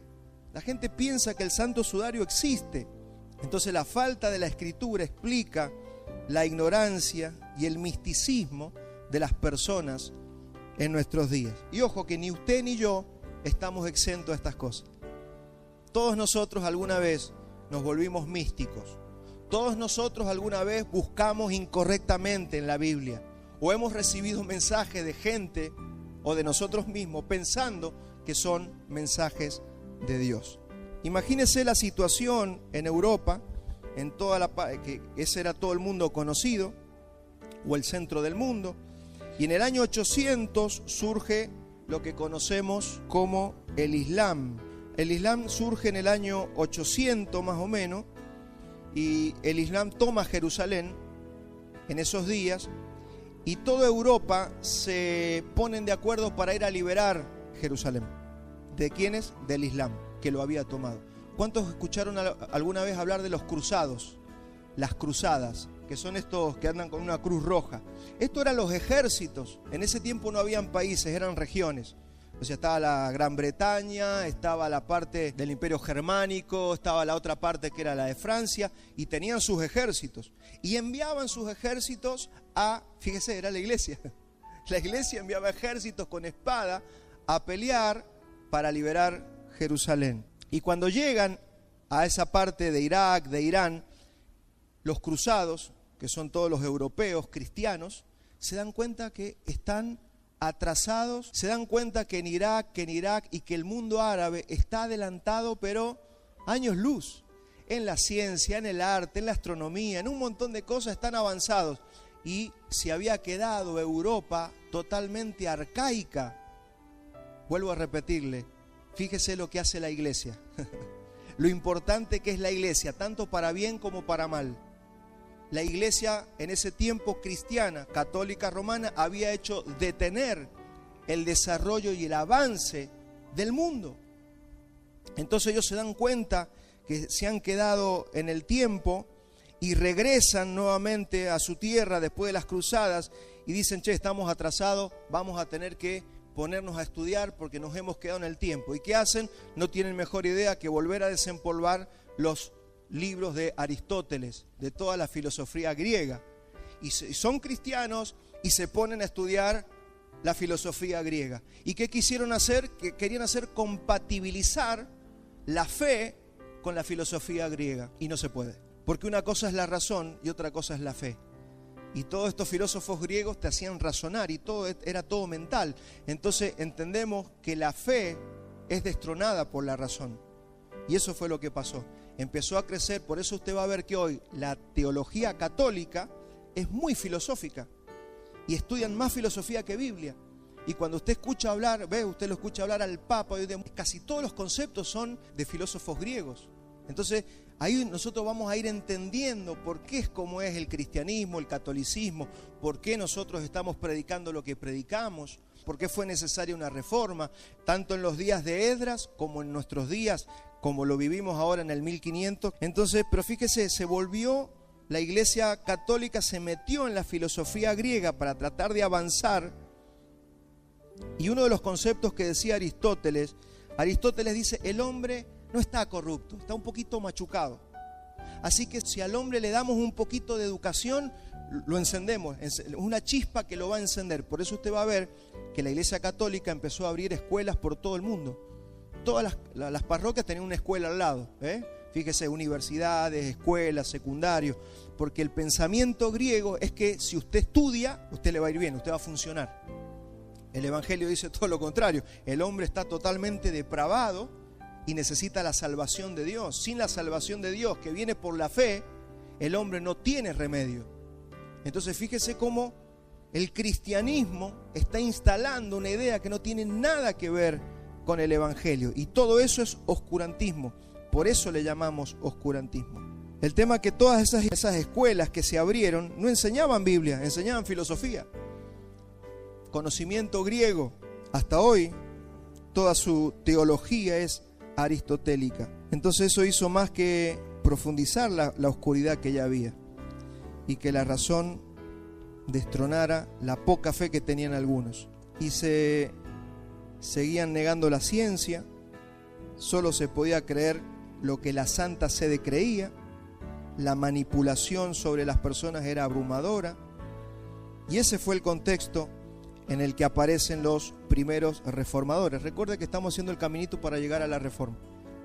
Speaker 1: La gente piensa que el santo sudario existe. Entonces la falta de la escritura explica la ignorancia y el misticismo de las personas en nuestros días. Y ojo que ni usted ni yo estamos exentos a estas cosas. Todos nosotros alguna vez nos volvimos místicos. Todos nosotros alguna vez buscamos incorrectamente en la Biblia o hemos recibido mensajes de gente o de nosotros mismos pensando que son mensajes de Dios. Imagínese la situación en Europa, en toda que ese era todo el mundo conocido o el centro del mundo, y en el año 800 surge lo que conocemos como el Islam. El Islam surge en el año 800 más o menos. Y el Islam toma Jerusalén en esos días y toda Europa se ponen de acuerdo para ir a liberar Jerusalén. ¿De quiénes? Del Islam, que lo había tomado. ¿Cuántos escucharon alguna vez hablar de los cruzados? Las cruzadas, que son estos que andan con una cruz roja. Estos eran los ejércitos. En ese tiempo no habían países, eran regiones. O sea, estaba la Gran Bretaña, estaba la parte del Imperio Germánico, estaba la otra parte que era la de Francia, y tenían sus ejércitos. Y enviaban sus ejércitos fíjese, era la iglesia. La iglesia enviaba ejércitos con espada a pelear para liberar Jerusalén. Y cuando llegan a esa parte de Irak, de Irán, los cruzados, que son todos los europeos cristianos, se dan cuenta que están atrasados, se dan cuenta que en Irak y que el mundo árabe está adelantado, pero años luz, en la ciencia, en el arte, en la astronomía, en un montón de cosas están avanzados, y se había quedado Europa totalmente arcaica. Vuelvo a repetirle, fíjese lo que hace la iglesia, lo importante que es la iglesia, tanto para bien como para mal. La iglesia en ese tiempo cristiana, católica romana, había hecho detener el desarrollo y el avance del mundo. Entonces ellos se dan cuenta que se han quedado en el tiempo y regresan nuevamente a su tierra después de las cruzadas y dicen, estamos atrasados, vamos a tener que ponernos a estudiar porque nos hemos quedado en el tiempo. ¿Y qué hacen? No tienen mejor idea que volver a desempolvar los libros de Aristóteles, de toda la filosofía griega, y son cristianos y se ponen a estudiar la filosofía griega. ¿Y qué quisieron hacer? Que querían hacer compatibilizar la fe con la filosofía griega, y no se puede, porque una cosa es la razón y otra cosa es la fe. Y todos estos filósofos griegos te hacían razonar y era todo mental. Entonces entendemos que la fe es destronada por la razón, y eso fue lo que pasó. Empezó a crecer, por eso usted va a ver que hoy la teología católica es muy filosófica y estudian más filosofía que Biblia. Y cuando usted escucha hablar, usted lo escucha hablar al Papa, casi todos los conceptos son de filósofos griegos. Entonces ahí nosotros vamos a ir entendiendo por qué es como es el cristianismo, el catolicismo, por qué nosotros estamos predicando lo que predicamos, por qué fue necesaria una reforma, tanto en los días de Esdras como en nuestros días, como lo vivimos ahora en el 1500. Entonces, pero fíjese, la iglesia católica se metió en la filosofía griega para tratar de avanzar. Y uno de los conceptos que decía Aristóteles dice, el hombre no está corrupto, está un poquito machucado. Así que si al hombre le damos un poquito de educación, lo encendemos, una chispa que lo va a encender. Por eso usted va a ver que la iglesia católica empezó a abrir escuelas por todo el mundo. Todas las parroquias tenían una escuela al lado, Fíjese, universidades, escuelas, secundarios, porque el pensamiento griego es que si usted estudia, usted le va a ir bien, usted va a funcionar. El Evangelio dice todo lo contrario, el hombre está totalmente depravado y necesita la salvación de Dios. Sin la salvación de Dios, que viene por la fe, el hombre no tiene remedio. Entonces fíjese cómo el cristianismo está instalando una idea que no tiene nada que ver con el evangelio. Y todo eso es oscurantismo. Por eso le llamamos oscurantismo. El tema es que todas esas escuelas que se abrieron no enseñaban Biblia, enseñaban filosofía, conocimiento griego. Hasta hoy toda su teología es aristotélica. Entonces eso hizo más que profundizar la oscuridad que ya había, y que la razón destronara la poca fe que tenían algunos. Y se seguían negando la ciencia, solo se podía creer lo que la Santa Sede creía, la manipulación sobre las personas era abrumadora, y ese fue el contexto en el que aparecen los primeros reformadores. Recuerde que estamos haciendo el caminito para llegar a la reforma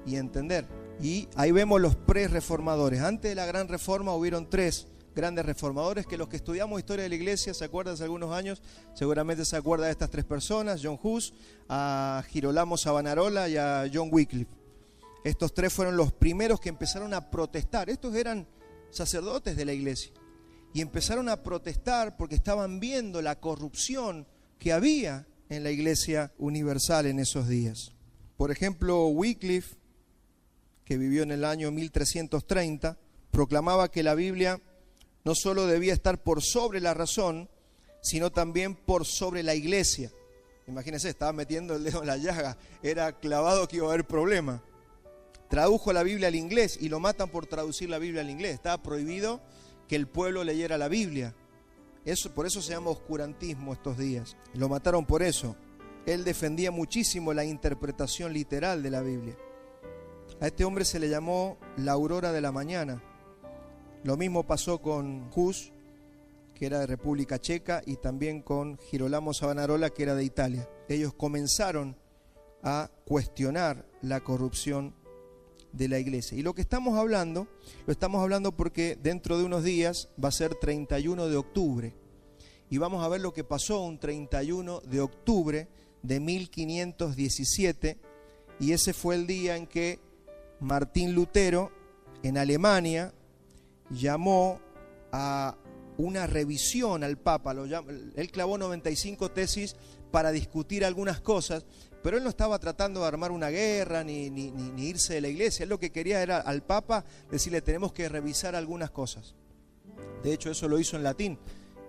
Speaker 1: y entender. Y ahí vemos los pre-reformadores. Antes de la gran reforma hubieron 3 grandes reformadores que los que estudiamos historia de la iglesia, se acuerdan hace algunos años, seguramente se acuerda de estas 3 personas: John Hus, a Girolamo Savonarola y a John Wycliffe. Estos 3 fueron los primeros que empezaron a protestar. Estos eran sacerdotes de la iglesia y empezaron a protestar porque estaban viendo la corrupción que había en la iglesia universal en esos días. Por ejemplo, Wycliffe, que vivió en el año 1330, proclamaba que la Biblia no solo debía estar por sobre la razón, sino también por sobre la iglesia. Imagínense, estaba metiendo el dedo en la llaga, era clavado que iba a haber problema. Tradujo la Biblia al inglés y lo matan por traducir la Biblia al inglés. Estaba prohibido que el pueblo leyera la Biblia. Por eso se llama oscurantismo estos días. Lo mataron por eso. Él defendía muchísimo la interpretación literal de la Biblia. A este hombre se le llamó la aurora de la mañana. Lo mismo pasó con Hus, que era de República Checa, y también con Girolamo Savonarola, que era de Italia. Ellos comenzaron a cuestionar la corrupción de la iglesia. Y lo que estamos hablando, lo estamos hablando porque dentro de unos días va a ser 31 de octubre. Y vamos a ver lo que pasó un 31 de octubre de 1517. Y ese fue el día en que Martín Lutero, en Alemania, llamó a una revisión al Papa. Él clavó 95 tesis para discutir algunas cosas, pero él no estaba tratando de armar una guerra ni irse de la iglesia. Él lo que quería era al Papa decirle: tenemos que revisar algunas cosas. De hecho, eso lo hizo en latín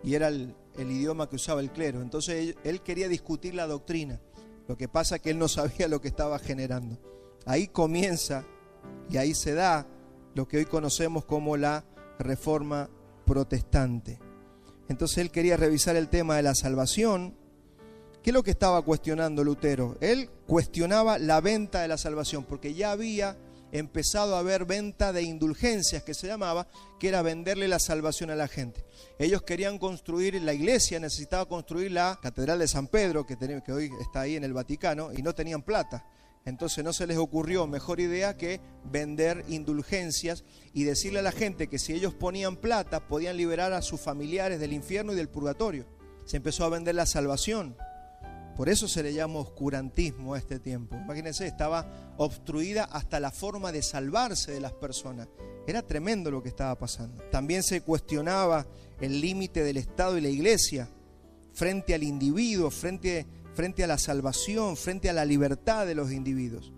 Speaker 1: y era el idioma que usaba el clero. Entonces él quería discutir la doctrina. Lo que pasa es que él no sabía lo que estaba generando. Ahí comienza y ahí se da lo que hoy conocemos como la Reforma Protestante. Entonces él quería revisar el tema de la salvación. ¿Qué es lo que estaba cuestionando Lutero? Él cuestionaba la venta de la salvación, porque ya había empezado a haber venta de indulgencias, que se llamaba, que era venderle la salvación a la gente. Ellos querían construir la iglesia, necesitaba construir la Catedral de San Pedro, que hoy está ahí en el Vaticano, y no tenían plata. Entonces no se les ocurrió mejor idea que vender indulgencias y decirle a la gente que si ellos ponían plata podían liberar a sus familiares del infierno y del purgatorio. Se empezó a vender la salvación. Por eso se le llama oscurantismo a este tiempo. Imagínense, estaba obstruida hasta la forma de salvarse de las personas. Era tremendo lo que estaba pasando. También se cuestionaba el límite del Estado y la iglesia frente al individuo, frente a la salvación, frente a la libertad de los individuos.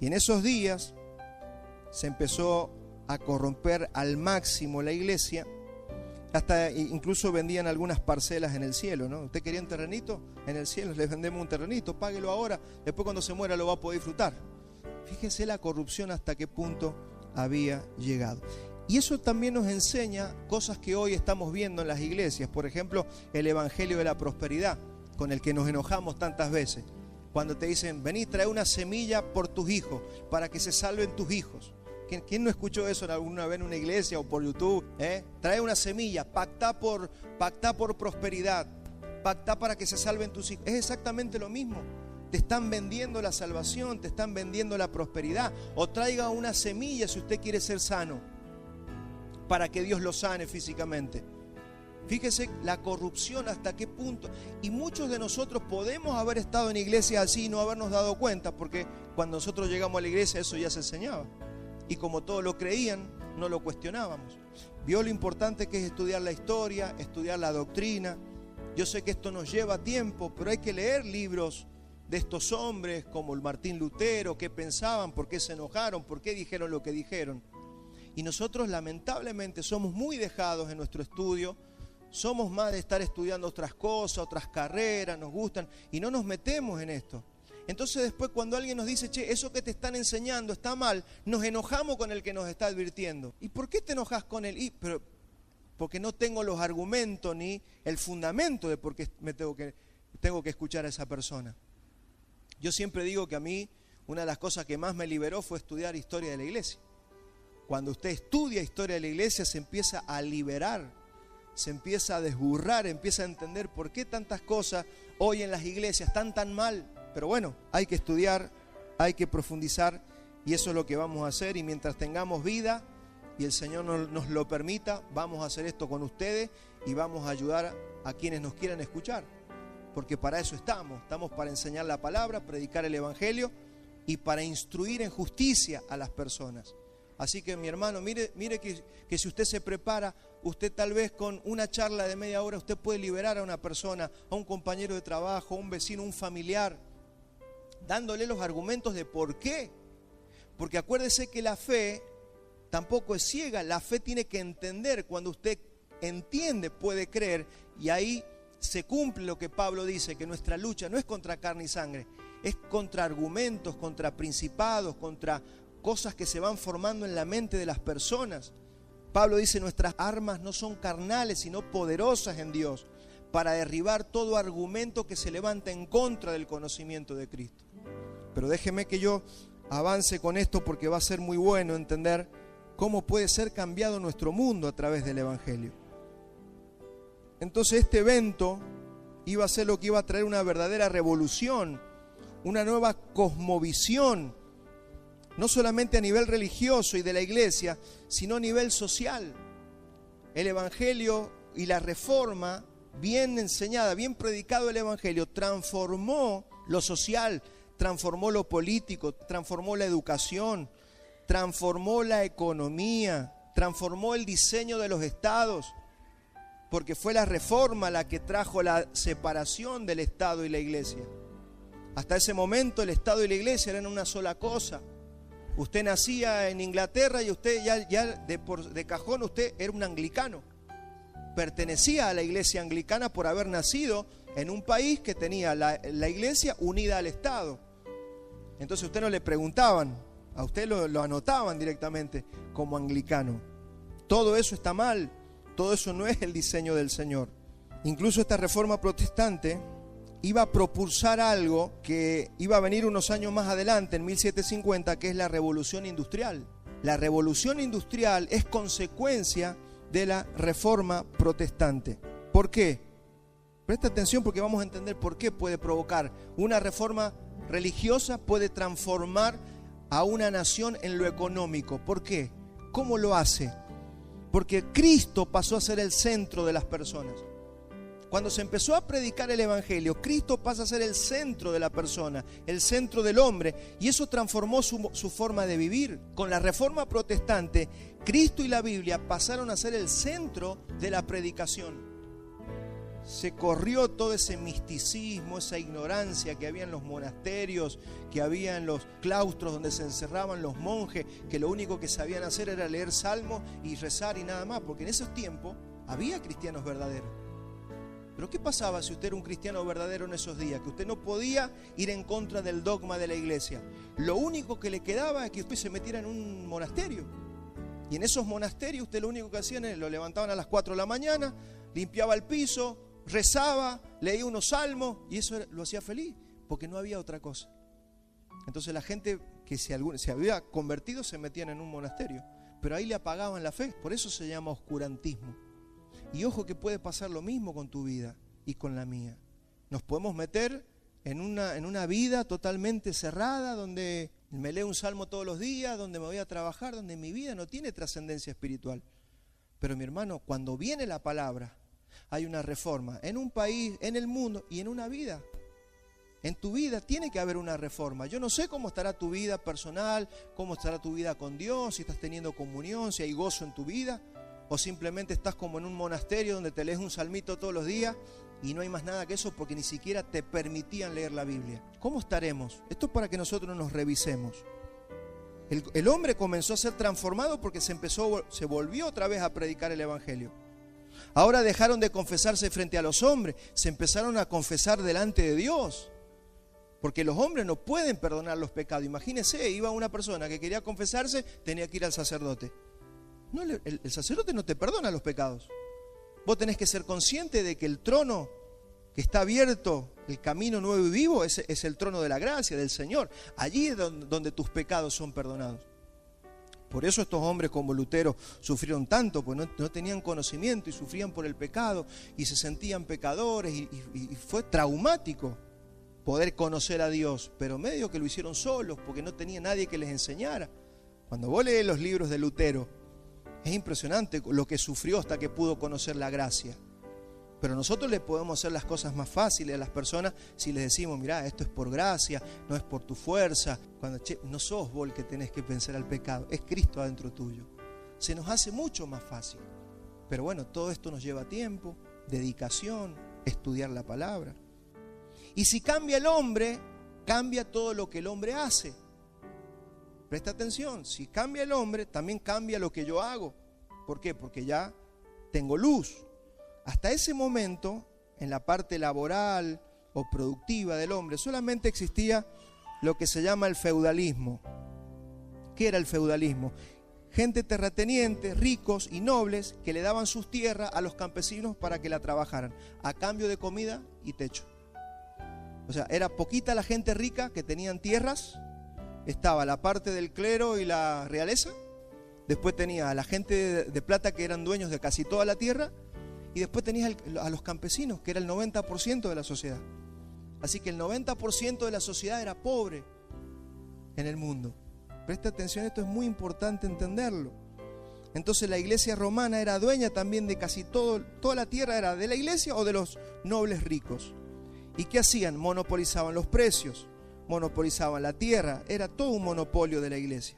Speaker 1: Y en esos días se empezó a corromper al máximo la iglesia. Hasta incluso vendían algunas parcelas en el cielo, ¿no? ¿Usted quería un terrenito? En el cielo les vendemos un terrenito, páguelo ahora, después cuando se muera lo va a poder disfrutar. Fíjese la corrupción hasta qué punto había llegado. Y eso también nos enseña cosas que hoy estamos viendo en las iglesias. Por ejemplo, el evangelio de la prosperidad, con el que nos enojamos tantas veces. Cuando te dicen: vení, trae una semilla por tus hijos, para que se salven tus hijos. ¿Quién no escuchó eso alguna vez en una iglesia o por YouTube? Trae una semilla, pactá por prosperidad, pactá para que se salven tus hijos. Es exactamente lo mismo. Te están vendiendo la salvación, te están vendiendo la prosperidad. O traiga una semilla si usted quiere ser sano, para que Dios lo sane físicamente. Fíjese la corrupción hasta qué punto. Y muchos de nosotros podemos haber estado en iglesias así y no habernos dado cuenta, porque cuando nosotros llegamos a la iglesia eso ya se enseñaba. Y como todos lo creían, no lo cuestionábamos. Vio lo importante que es estudiar la historia, estudiar la doctrina. Yo sé que esto nos lleva tiempo, pero hay que leer libros de estos hombres como el Martín Lutero, qué pensaban, por qué se enojaron, por qué dijeron lo que dijeron. Y nosotros lamentablemente somos muy dejados en nuestro estudio, somos más de estar estudiando otras cosas, otras carreras, nos gustan y no nos metemos en esto. Entonces después cuando alguien nos dice, che, eso que te están enseñando está mal, nos enojamos con el que nos está advirtiendo. ¿Y por qué te enojas con él? Pero porque no tengo los argumentos ni el fundamento de por qué tengo que escuchar a esa persona. Yo siempre digo que a mí una de las cosas que más me liberó fue estudiar historia de la iglesia. Cuando usted estudia historia de la iglesia se empieza a liberar, se empieza a desburrar, empieza a entender por qué tantas cosas hoy en las iglesias están tan mal. Pero bueno, hay que estudiar, hay que profundizar y eso es lo que vamos a hacer. Y mientras tengamos vida y el Señor nos lo permita, vamos a hacer esto con ustedes y vamos a ayudar a quienes nos quieran escuchar. Porque para eso estamos para enseñar la palabra, predicar el evangelio y para instruir en justicia a las personas. Así que mi hermano, mire que si usted se prepara, usted tal vez con una charla de media hora, usted puede liberar a una persona, a un compañero de trabajo, a un vecino, a un familiar, dándole los argumentos de por qué. Porque acuérdese que la fe tampoco es ciega, la fe tiene que entender. Cuando usted entiende, puede creer, y ahí se cumple lo que Pablo dice, que nuestra lucha no es contra carne y sangre, es contra argumentos, contra principados, contra cosas que se van formando en la mente de las personas. Pablo dice, nuestras armas no son carnales, sino poderosas en Dios, para derribar todo argumento que se levanta en contra del conocimiento de Cristo. Pero déjeme que yo avance con esto porque va a ser muy bueno entender cómo puede ser cambiado nuestro mundo a través del evangelio. Entonces este evento iba a ser lo que iba a traer una verdadera revolución, una nueva cosmovisión, no solamente a nivel religioso y de la iglesia, sino a nivel social. El evangelio y la reforma, bien enseñada, bien predicado el evangelio, transformó lo social, transformó lo político, transformó la educación, transformó la economía, transformó el diseño de los estados, porque fue la reforma la que trajo la separación del Estado y la iglesia. Hasta ese momento el Estado y la iglesia eran una sola cosa. Usted nacía en Inglaterra y usted ya de cajón usted era un anglicano. Pertenecía a la iglesia anglicana por haber nacido en un país que tenía la iglesia unida al Estado. Entonces a usted no le preguntaban, a usted lo anotaban directamente como anglicano. Todo eso está mal, todo eso no es el diseño del Señor. Incluso esta reforma protestante iba a propulsar algo que iba a venir unos años más adelante, en 1750, que es la revolución industrial. La revolución industrial es consecuencia de la reforma protestante. ¿Por qué? Presta atención porque vamos a entender por qué puede provocar. Una reforma religiosa puede transformar a una nación en lo económico. ¿Por qué? ¿Cómo lo hace? Porque Cristo pasó a ser el centro de las personas. Cuando se empezó a predicar el evangelio, Cristo pasa a ser el centro de la persona, el centro del hombre, y eso transformó su forma de vivir. Con la reforma protestante, Cristo y la Biblia pasaron a ser el centro de la predicación. Se corrió todo ese misticismo, esa ignorancia que había en los monasterios, que había en los claustros donde se encerraban los monjes, que lo único que sabían hacer era leer salmos y rezar y nada más, porque en esos tiempos había cristianos verdaderos. Pero ¿qué pasaba si usted era un cristiano verdadero en esos días? Que usted no podía ir en contra del dogma de la iglesia. Lo único que le quedaba es que usted se metiera en un monasterio. Y en esos monasterios usted lo único que hacían es lo levantaban a las 4 de la mañana, limpiaba el piso, rezaba, leía unos salmos y eso lo hacía feliz, porque no había otra cosa. Entonces la gente que se había convertido se metían en un monasterio, pero ahí le apagaban la fe. Por eso se llama oscurantismo. Y ojo que puede pasar lo mismo con tu vida y con la mía. Nos podemos meter en una vida totalmente cerrada, donde me leo un salmo todos los días, donde me voy a trabajar, donde mi vida no tiene trascendencia espiritual. Pero mi hermano, cuando viene la palabra, hay una reforma en un país, en el mundo y en una vida. En tu vida tiene que haber una reforma. Yo no sé cómo estará tu vida personal, cómo estará tu vida con Dios, si estás teniendo comunión, si hay gozo en tu vida, o simplemente estás como en un monasterio donde te lees un salmito todos los días y no hay más nada que eso porque ni siquiera te permitían leer la Biblia. ¿Cómo estaremos? Esto es para que nosotros nos revisemos. El hombre comenzó a ser transformado porque se volvió otra vez a predicar el evangelio. Ahora dejaron de confesarse frente a los hombres, se empezaron a confesar delante de Dios. Porque los hombres no pueden perdonar los pecados. Imagínense, iba una persona que quería confesarse, tenía que ir al sacerdote. No, el sacerdote no te perdona los pecados. Vos tenés que ser consciente de que el trono que está abierto, el camino nuevo y vivo, es el trono de la gracia, del Señor. Allí es donde tus pecados son perdonados. Por eso estos hombres como Lutero sufrieron tanto, pues no tenían conocimiento y sufrían por el pecado y se sentían pecadores y fue traumático poder conocer a Dios, pero medio que lo hicieron solos porque no tenía nadie que les enseñara. Cuando vos lees los libros de Lutero, es impresionante lo que sufrió hasta que pudo conocer la gracia. Pero nosotros le podemos hacer las cosas más fáciles a las personas si les decimos, mirá, esto es por gracia, no es por tu fuerza. Cuando no sos vos el que tenés que vencer al pecado, es Cristo adentro tuyo. Se nos hace mucho más fácil. Pero bueno, todo esto nos lleva tiempo, dedicación, estudiar la palabra. Y si cambia el hombre, cambia todo lo que el hombre hace. Presta atención, si cambia el hombre, también cambia lo que yo hago. ¿Por qué? Porque ya tengo luz. Hasta ese momento, en la parte laboral o productiva del hombre, solamente existía lo que se llama el feudalismo. ¿Qué era el feudalismo? Gente terrateniente, ricos y nobles que le daban sus tierras a los campesinos para que la trabajaran, a cambio de comida y techo. O sea, era poquita la gente rica que tenían tierras, estaba la parte del clero y la realeza, después tenía a la gente de plata que eran dueños de casi toda la tierra, y después tenías a los campesinos, que era el 90% de la sociedad. Así que el 90% de la sociedad era pobre en el mundo. Presta atención, esto es muy importante entenderlo. Entonces la iglesia romana era dueña también de casi toda la tierra era de la iglesia o de los nobles ricos. ¿Y qué hacían? Monopolizaban los precios, monopolizaban la tierra, era todo un monopolio de la iglesia.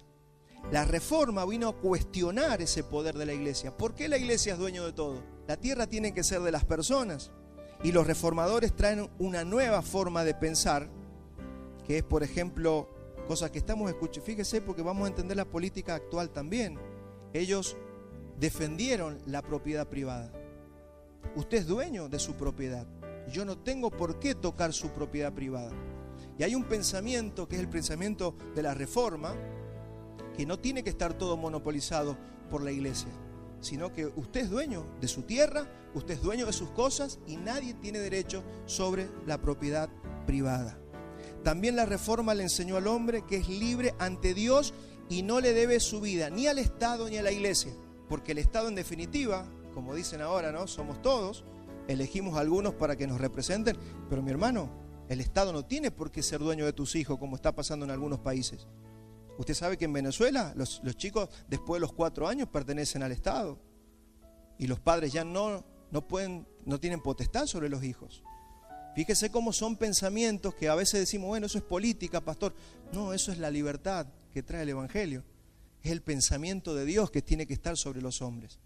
Speaker 1: La reforma vino a cuestionar ese poder de la iglesia. ¿Por qué la iglesia es dueño de todo? La tierra tiene que ser de las personas. Y los reformadores traen una nueva forma de pensar, que es, por ejemplo, cosas que estamos escuchando. Fíjese, porque vamos a entender la política actual también. Ellos defendieron la propiedad privada. Usted es dueño de su propiedad. Yo no tengo por qué tocar su propiedad privada. Y hay un pensamiento que es el pensamiento de la reforma, que no tiene que estar todo monopolizado por la iglesia, sino que usted es dueño de su tierra, usted es dueño de sus cosas y nadie tiene derecho sobre la propiedad privada. También la reforma le enseñó al hombre que es libre ante Dios y no le debe su vida ni al Estado ni a la iglesia, porque el Estado en definitiva, como dicen ahora, ¿no? Somos todos, elegimos a algunos para que nos representen, pero mi hermano, el Estado no tiene por qué ser dueño de tus hijos como está pasando en algunos países. Usted sabe que en Venezuela los chicos después de los 4 años pertenecen al Estado y los padres ya no tienen potestad sobre los hijos. Fíjese cómo son pensamientos que a veces decimos, bueno, eso es política, pastor. No, eso es la libertad que trae el Evangelio. Es el pensamiento de Dios que tiene que estar sobre los hombres.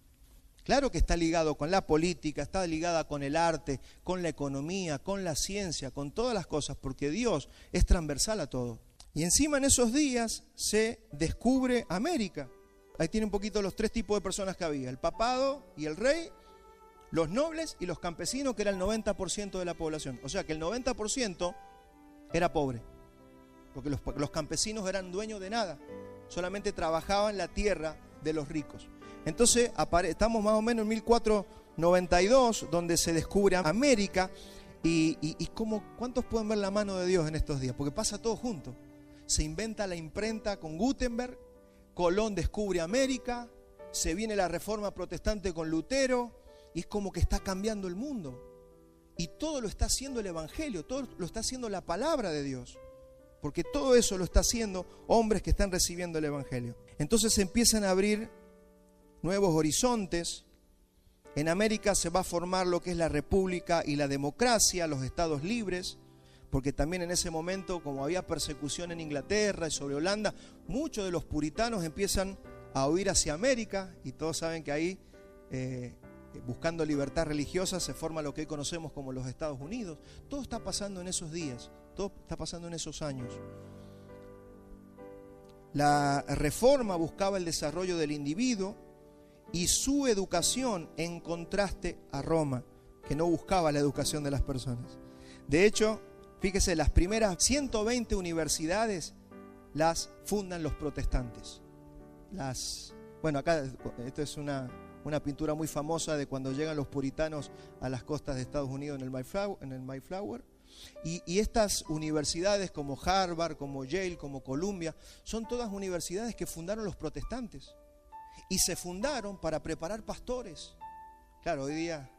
Speaker 1: Claro que está ligado con la política, está ligada con el arte, con la economía, con la ciencia, con todas las cosas, porque Dios es transversal a todo. Y encima en esos días se descubre América. Ahí tiene un poquito los 3 tipos de personas que había: el papado y el rey, los nobles y los campesinos, que era el 90% de la población. O sea que el 90% era pobre, porque los campesinos eran dueños de nada, solamente trabajaban la tierra de los ricos. Entonces estamos más o menos en 1492, donde se descubre América. Y ¿cuántos pueden ver la mano de Dios en estos días? Porque pasa todo junto. Se inventa la imprenta con Gutenberg, Colón descubre América, se viene la reforma protestante con Lutero, y es como que está cambiando el mundo. Y todo lo está haciendo el Evangelio, todo lo está haciendo la palabra de Dios. Porque todo eso lo está haciendo hombres que están recibiendo el Evangelio. Entonces se empiezan a abrir nuevos horizontes. En América se va a formar lo que es la república y la democracia, los estados libres, porque también en ese momento, como había persecución en Inglaterra y sobre Holanda, muchos de los puritanos empiezan a huir hacia América, y todos saben que ahí buscando libertad religiosa, se forma lo que hoy conocemos como los Estados Unidos. Todo está pasando en esos días, todo está pasando en esos años. La reforma buscaba el desarrollo del individuo y su educación, en contraste a Roma, que no buscaba la educación de las personas. De hecho, fíjese, las primeras 120 universidades las fundan los protestantes. Bueno, acá esto es una pintura muy famosa de cuando llegan los puritanos a las costas de Estados Unidos en el Mayflower. Y estas universidades como Harvard, como Yale, como Columbia, son todas universidades que fundaron los protestantes. Y se fundaron para preparar pastores. Claro, hoy día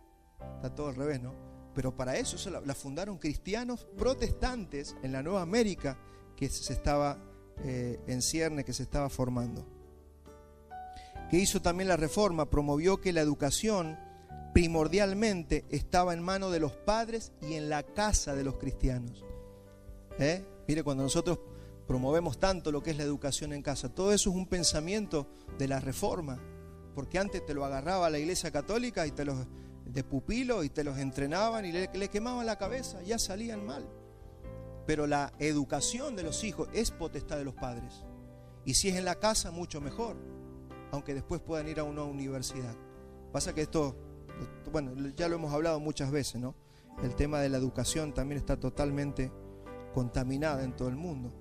Speaker 1: está todo al revés, ¿no? Pero para eso la fundaron cristianos protestantes en la Nueva América que se estaba en cierne, que se estaba formando. ¿Qué hizo también la Reforma? Promovió que la educación primordialmente estaba en manos de los padres y en la casa de los cristianos. Mire, cuando nosotros promovemos tanto lo que es la educación en casa, todo eso es un pensamiento de la Reforma, porque antes te lo agarraba la Iglesia Católica y de pupilo y te los entrenaban y le quemaban la cabeza, ya salían mal. Pero la educación de los hijos es potestad de los padres, y si es en la casa, mucho mejor, aunque después puedan ir a una universidad. Pasa que esto, bueno, ya lo hemos hablado muchas veces, ¿no? El tema de la educación también está totalmente contaminada en todo el mundo.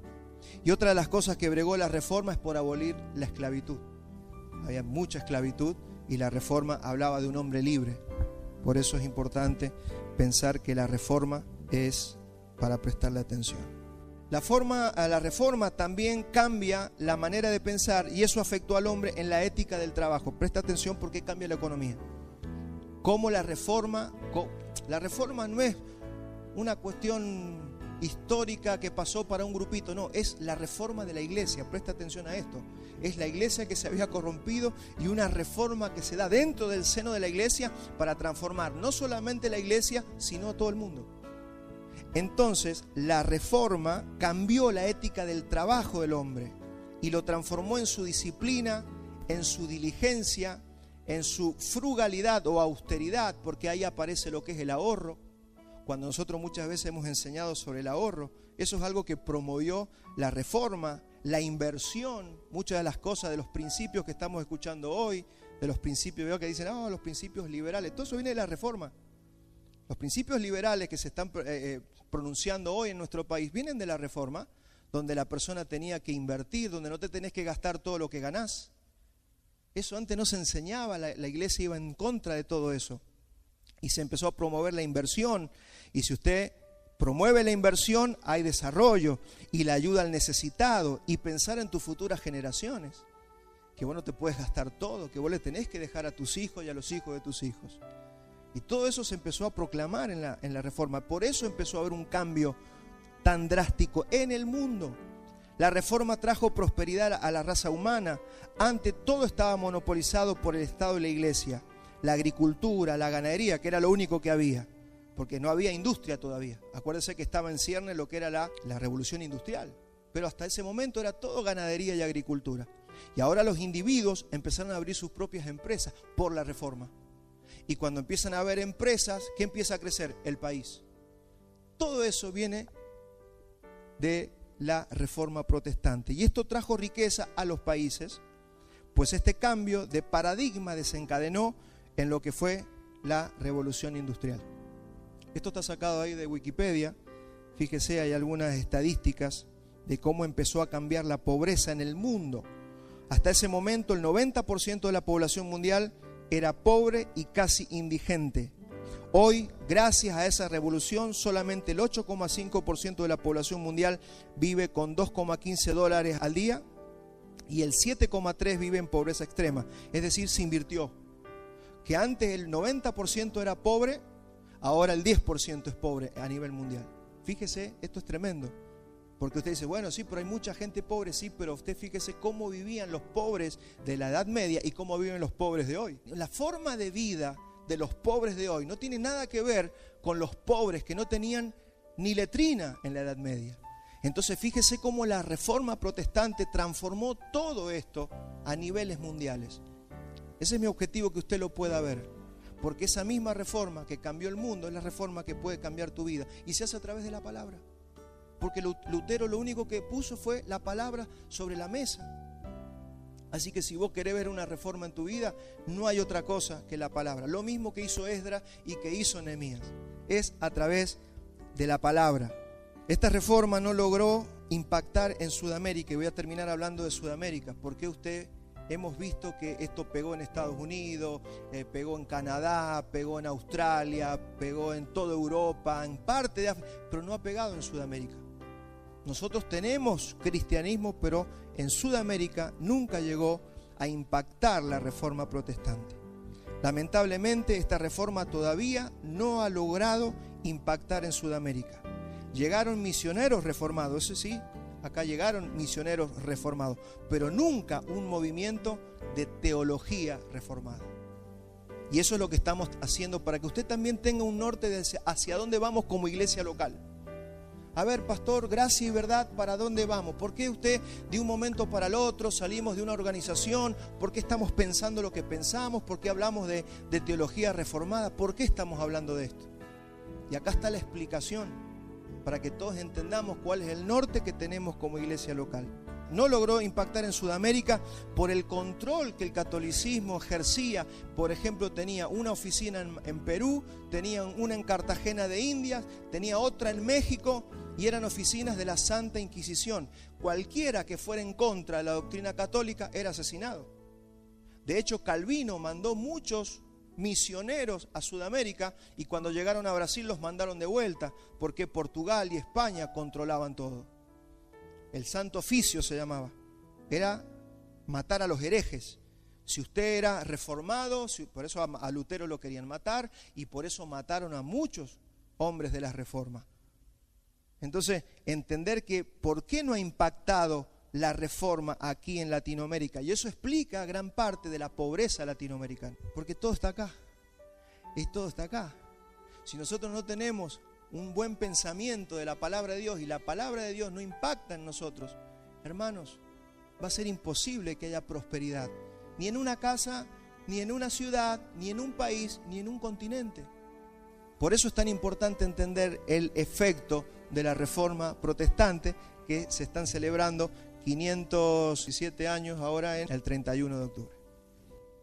Speaker 1: Y otra de las cosas que bregó la Reforma es por abolir la esclavitud. Había mucha esclavitud y la Reforma hablaba de un hombre libre. Por eso es importante pensar que la Reforma es para prestarle atención. La Reforma también cambia la manera de pensar, y eso afectó al hombre en la ética del trabajo. Presta atención porque cambia la economía. Como la Reforma no es una cuestión histórica que pasó para un grupito, no, es la reforma de la iglesia. Presta atención a esto. Es la iglesia que se había corrompido y una reforma que se da dentro del seno de la iglesia para transformar no solamente la iglesia, sino a todo el mundo. Entonces, la Reforma cambió la ética del trabajo del hombre y lo transformó en su disciplina, en su diligencia, en su frugalidad o austeridad, porque ahí aparece lo que es el ahorro. Cuando nosotros muchas veces hemos enseñado sobre el ahorro, eso es algo que promovió la Reforma, la inversión, muchas de las cosas, de los principios que estamos escuchando hoy, de los principios, veo que dicen, los principios liberales, todo eso viene de la Reforma. Los principios liberales que se están pronunciando hoy en nuestro país vienen de la Reforma, donde la persona tenía que invertir, donde no te tenés que gastar todo lo que ganás. Eso antes no se enseñaba, la iglesia iba en contra de todo eso. Y se empezó a promover la inversión. Y si usted promueve la inversión, hay desarrollo y la ayuda al necesitado y pensar en tus futuras generaciones. Que vos no te puedes gastar todo, que vos le tenés que dejar a tus hijos y a los hijos de tus hijos. Y todo eso se empezó a proclamar en la Reforma. Por eso empezó a haber un cambio tan drástico en el mundo. La Reforma trajo prosperidad a la raza humana. Antes todo estaba monopolizado por el Estado y la Iglesia. La agricultura, la ganadería, que era lo único que había. Porque no había industria todavía. Acuérdense que estaba en cierne lo que era la revolución industrial. Pero hasta ese momento era todo ganadería y agricultura. Y ahora los individuos empezaron a abrir sus propias empresas por la Reforma. Y cuando empiezan a haber empresas, ¿qué empieza a crecer? El país. Todo eso viene de la Reforma protestante. Y esto trajo riqueza a los países, pues este cambio de paradigma desencadenó en lo que fue la revolución industrial. Esto está sacado ahí de Wikipedia. Fíjese, hay algunas estadísticas de cómo empezó a cambiar la pobreza en el mundo. Hasta ese momento el 90% de la población mundial era pobre y casi indigente. Hoy, gracias a esa revolución, solamente el 8,5% de la población mundial vive con $2,15 al día y el 7,3% vive en pobreza extrema. Es decir, se invirtió. Que antes el 90% era pobre, ahora el 10% es pobre a nivel mundial. Fíjese, esto es tremendo. Porque usted dice, bueno, sí, pero hay mucha gente pobre, sí, pero usted fíjese cómo vivían los pobres de la Edad Media y cómo viven los pobres de hoy. La forma de vida de los pobres de hoy no tiene nada que ver con los pobres que no tenían ni letrina en la Edad Media. Entonces fíjese cómo la Reforma protestante transformó todo esto a niveles mundiales. Ese es mi objetivo, que usted lo pueda ver. Porque esa misma reforma que cambió el mundo es la reforma que puede cambiar tu vida. Y se hace a través de la palabra. Porque Lutero lo único que puso fue la palabra sobre la mesa. Así que si vos querés ver una reforma en tu vida, no hay otra cosa que la palabra. Lo mismo que hizo Esdras y que hizo Nehemías. Es a través de la palabra. Esta reforma no logró impactar en Sudamérica. Y voy a terminar hablando de Sudamérica. ¿Por qué hemos visto que esto pegó en Estados Unidos, pegó en Canadá, pegó en Australia, pegó en toda Europa, en parte de África, pero no ha pegado en Sudamérica? Nosotros tenemos cristianismo, pero en Sudamérica nunca llegó a impactar la reforma protestante. Lamentablemente, esta reforma todavía no ha logrado impactar en Sudamérica. Llegaron misioneros reformados, eso sí, acá llegaron misioneros reformados, pero nunca un movimiento de teología reformada. Y eso es lo que estamos haciendo para que usted también tenga un norte de hacia dónde vamos como iglesia local. A ver, pastor, gracia y verdad, ¿para dónde vamos? ¿Por qué usted de un momento para el otro salimos de una organización? ¿Por qué estamos pensando lo que pensamos? ¿Por qué hablamos de teología reformada? ¿Por qué estamos hablando de esto? Y acá está la explicación, para que todos entendamos cuál es el norte que tenemos como iglesia local. No logró impactar en Sudamérica por el control que el catolicismo ejercía. Por ejemplo, tenía una oficina en Perú, tenía una en Cartagena de Indias, tenía otra en México y eran oficinas de la Santa Inquisición. Cualquiera que fuera en contra de la doctrina católica era asesinado. De hecho, Calvino mandó muchos misioneros a Sudamérica y cuando llegaron a Brasil los mandaron de vuelta porque Portugal y España controlaban todo. El Santo Oficio se llamaba, era matar a los herejes. Si usted era reformado, por eso a Lutero lo querían matar y por eso mataron a muchos hombres de la Reforma. Entonces, entender que por qué no ha impactado la Reforma aquí en Latinoamérica, y eso explica gran parte de la pobreza latinoamericana, porque todo está acá, y todo está acá. Si nosotros no tenemos un buen pensamiento de la palabra de Dios y la palabra de Dios no impacta en nosotros, hermanos, va a ser imposible que haya prosperidad, ni en una casa, ni en una ciudad, ni en un país, ni en un continente. Por eso es tan importante entender el efecto de la Reforma protestante que se están celebrando 507 años ahora en el 31 de octubre.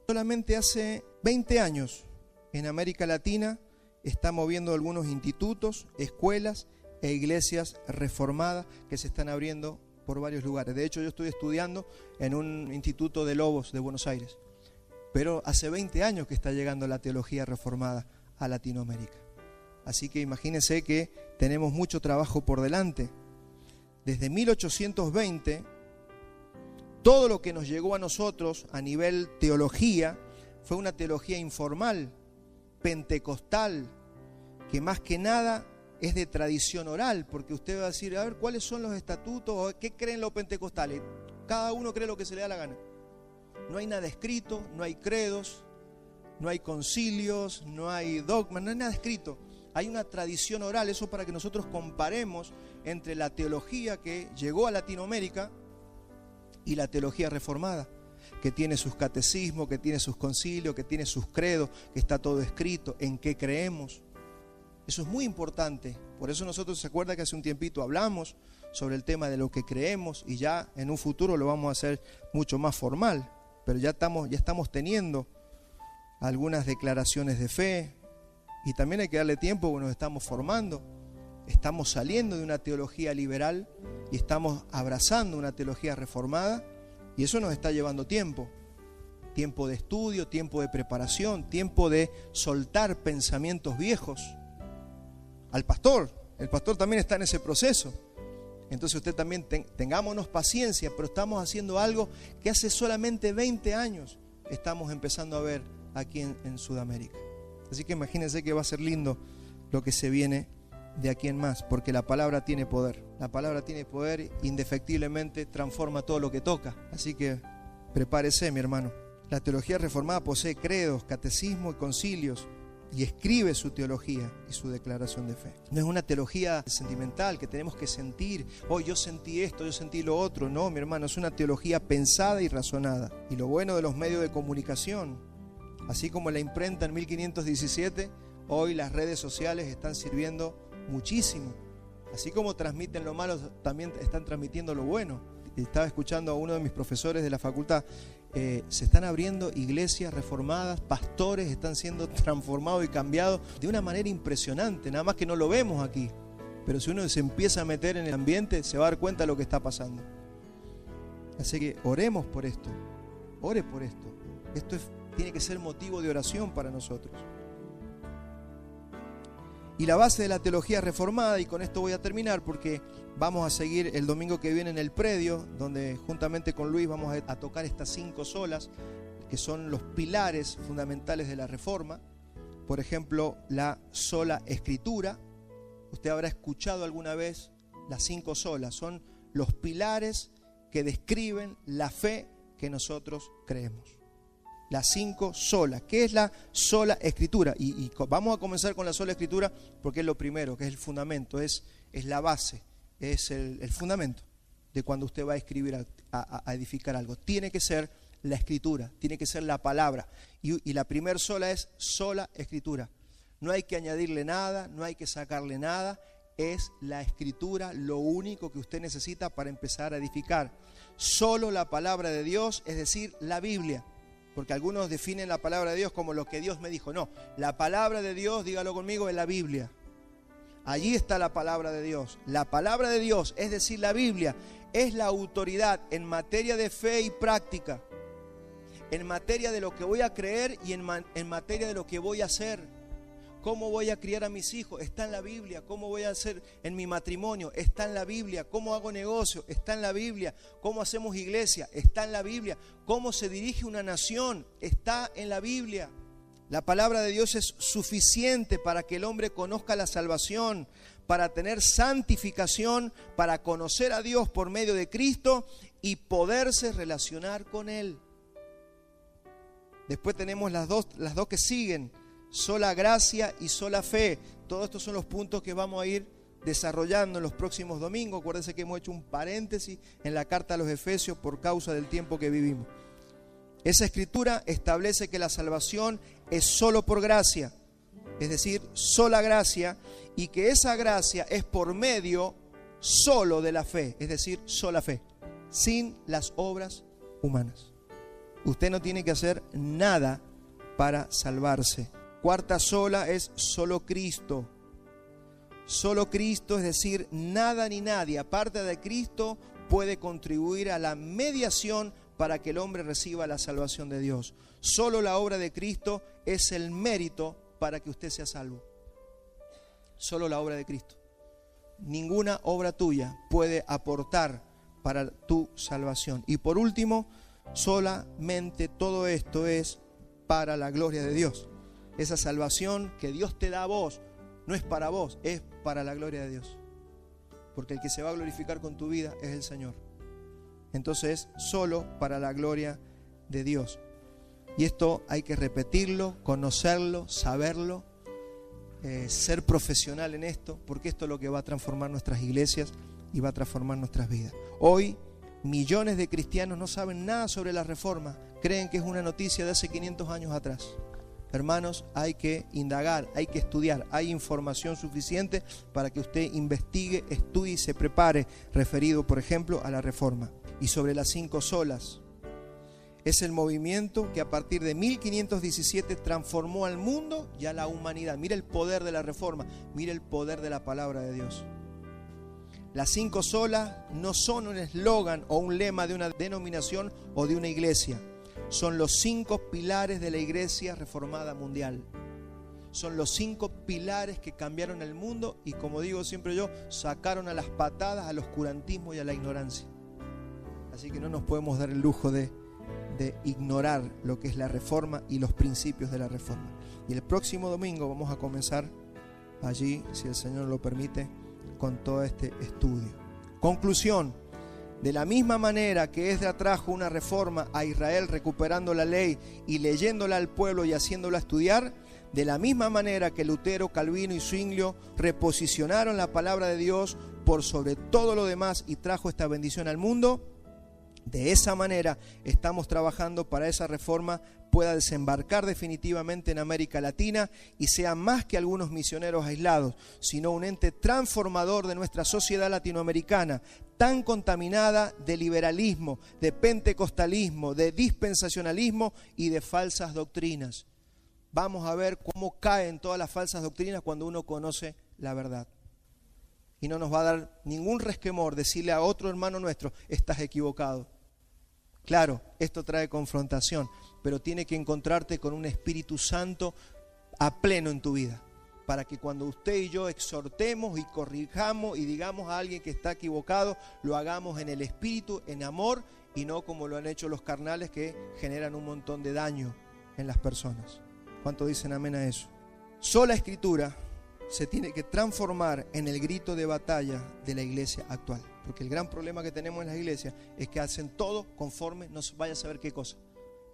Speaker 1: Solamente hace 20 años en América Latina está moviendo algunos institutos, escuelas e iglesias reformadas que se están abriendo por varios lugares. De hecho, yo estoy estudiando en un instituto de Lobos de Buenos Aires, pero hace 20 años que está llegando la teología reformada a Latinoamérica. Así que imagínense que tenemos mucho trabajo por delante. Desde 1820, todo lo que nos llegó a nosotros a nivel teología fue una teología informal, pentecostal, que más que nada es de tradición oral, porque usted va a decir, a ver, ¿cuáles son los estatutos? ¿O qué creen los pentecostales? Cada uno cree lo que se le da la gana. No hay nada escrito, no hay credos, no hay concilios, no hay dogmas, no hay nada escrito. Hay una tradición oral, eso para que nosotros comparemos entre la teología que llegó a Latinoamérica y la teología reformada, que tiene sus catecismos, que tiene sus concilios, que tiene sus credos, que está todo escrito, en qué creemos. Eso es muy importante. Por eso nosotros, ¿se acuerda que hace un tiempito hablamos sobre el tema de lo que creemos y ya en un futuro lo vamos a hacer mucho más formal? Pero ya estamos teniendo algunas declaraciones de fe y también hay que darle tiempo porque nos estamos formando. Estamos saliendo de una teología liberal y estamos abrazando una teología reformada y eso nos está llevando tiempo. Tiempo de estudio, tiempo de preparación, tiempo de soltar pensamientos viejos. El pastor también está en ese proceso. Entonces usted también tengámonos paciencia, pero estamos haciendo algo que hace solamente 20 años estamos empezando a ver aquí en Sudamérica. Así que imagínense que va a ser lindo lo que se viene de aquí en más, porque la palabra tiene poder. La palabra tiene poder, indefectiblemente transforma todo lo que toca. Así que prepárese, mi hermano. La teología reformada posee credos, catecismo y concilios y escribe su teología y su declaración de fe. No es una teología sentimental que tenemos que sentir, yo sentí esto, yo sentí lo otro. No, mi hermano, es una teología pensada y razonada. Y lo bueno de los medios de comunicación Así como la imprenta en 1517, hoy las redes sociales están sirviendo muchísimo. Así como transmiten lo malo, también están transmitiendo lo bueno. Estaba escuchando a uno de mis profesores de la facultad. Se están abriendo iglesias reformadas, pastores están siendo transformados y cambiados de una manera impresionante. Nada más que no lo vemos aquí. Pero si uno se empieza a meter en el ambiente, se va a dar cuenta de lo que está pasando. Así que oremos por esto. Ore por esto. Esto tiene que ser motivo de oración para nosotros. Y la base de la teología reformada, y con esto voy a terminar porque vamos a seguir el domingo que viene en el predio, donde juntamente con Luis vamos a tocar estas 5 solas, que son los pilares fundamentales de la reforma. Por ejemplo, la sola escritura. Usted habrá escuchado alguna vez las 5 solas, son los pilares que describen la fe que nosotros creemos. Las 5 solas. ¿Qué es la sola escritura? Y vamos a comenzar con la sola escritura porque es lo primero, que es el fundamento, es la base, es el fundamento de cuando usted va a escribir, a edificar algo. Tiene que ser la escritura, tiene que ser la palabra. Y la primer sola es sola escritura. No hay que añadirle nada, no hay que sacarle nada. Es la escritura lo único que usted necesita para empezar a edificar. Solo la palabra de Dios, es decir, la Biblia. Porque algunos definen la palabra de Dios como lo que Dios me dijo. No, la palabra de Dios, dígalo conmigo, es la Biblia. Allí está la palabra de Dios. La palabra de Dios, es decir, la Biblia, es la autoridad en materia de fe y práctica. En materia de lo que voy a creer y en materia de lo que voy a hacer. ¿Cómo voy a criar a mis hijos? Está en la Biblia. ¿Cómo voy a hacer en mi matrimonio? Está en la Biblia. ¿Cómo hago negocio? Está en la Biblia. ¿Cómo hacemos iglesia? Está en la Biblia. ¿Cómo se dirige una nación? Está en la Biblia. La palabra de Dios es suficiente para que el hombre conozca la salvación, para tener santificación, para conocer a Dios por medio de Cristo y poderse relacionar con Él. Después tenemos las dos que siguen. Sola gracia y sola fe. Todos estos son los puntos que vamos a ir desarrollando en los próximos domingos. Acuérdense que hemos hecho un paréntesis en la carta a los Efesios por causa del tiempo que vivimos. Esa escritura establece que la salvación es solo por gracia, es decir, sola gracia, y que esa gracia es por medio solo de la fe, es decir, sola fe, sin las obras humanas. Usted no tiene que hacer nada para salvarse. Cuarta sola es solo Cristo. Solo Cristo, es decir, nada ni nadie aparte de Cristo puede contribuir a la mediación para que el hombre reciba la salvación de Dios. Solo la obra de Cristo es el mérito para que usted sea salvo. Solo la obra de Cristo. Ninguna obra tuya puede aportar para tu salvación. Y por último, solamente todo esto es para la gloria de Dios. Esa salvación que Dios te da a vos no es para vos, es para la gloria de Dios. Porque el que se va a glorificar con tu vida es el Señor. Entonces, solo para la gloria de Dios. Y esto hay que repetirlo, conocerlo, saberlo, ser profesional en esto, porque esto es lo que va a transformar nuestras iglesias y va a transformar nuestras vidas. Hoy, millones de cristianos no saben nada sobre la reforma, creen que es una noticia de hace 500 años atrás. Hermanos, hay que indagar, hay que estudiar, hay información suficiente para que usted investigue, estudie y se prepare, referido, por ejemplo, a la reforma. Y sobre las 5 solas, es el movimiento que a partir de 1517 transformó al mundo y a la humanidad. Mira el poder de la reforma, mira el poder de la palabra de Dios. Las 5 solas no son un eslogan o un lema de una denominación o de una iglesia. Son los 5 pilares de la iglesia reformada mundial. Son los 5 pilares que cambiaron el mundo y, como digo siempre yo, sacaron a las patadas al oscurantismo y a la ignorancia. Así que no nos podemos dar el lujo de ignorar lo que es la reforma y los principios de la reforma. Y el próximo domingo vamos a comenzar allí, si el Señor lo permite, con todo este estudio. Conclusión. De la misma manera que Esdras trajo una reforma a Israel recuperando la ley y leyéndola al pueblo y haciéndola estudiar, de la misma manera que Lutero, Calvino y Zwinglio reposicionaron la palabra de Dios por sobre todo lo demás y trajo esta bendición al mundo, De esa manera estamos trabajando para esa reforma pueda desembarcar definitivamente en América Latina y sea más que algunos misioneros aislados, sino un ente transformador de nuestra sociedad latinoamericana, tan contaminada de liberalismo, de pentecostalismo, de dispensacionalismo y de falsas doctrinas. Vamos a ver cómo caen todas las falsas doctrinas cuando uno conoce la verdad. Y no nos va a dar ningún resquemor decirle a otro hermano nuestro, estás equivocado. Claro, esto trae confrontación, pero tiene que encontrarte con un Espíritu Santo a pleno en tu vida, para que cuando usted y yo exhortemos y corrijamos y digamos a alguien que está equivocado, lo hagamos en el Espíritu, en amor, y no como lo han hecho los carnales que generan un montón de daño en las personas. ¿Cuánto dicen amén a eso? Sola Escritura se tiene que transformar en el grito de batalla de la iglesia actual. Porque el gran problema que tenemos en las iglesias es que hacen todo conforme, no vaya a saber qué cosa,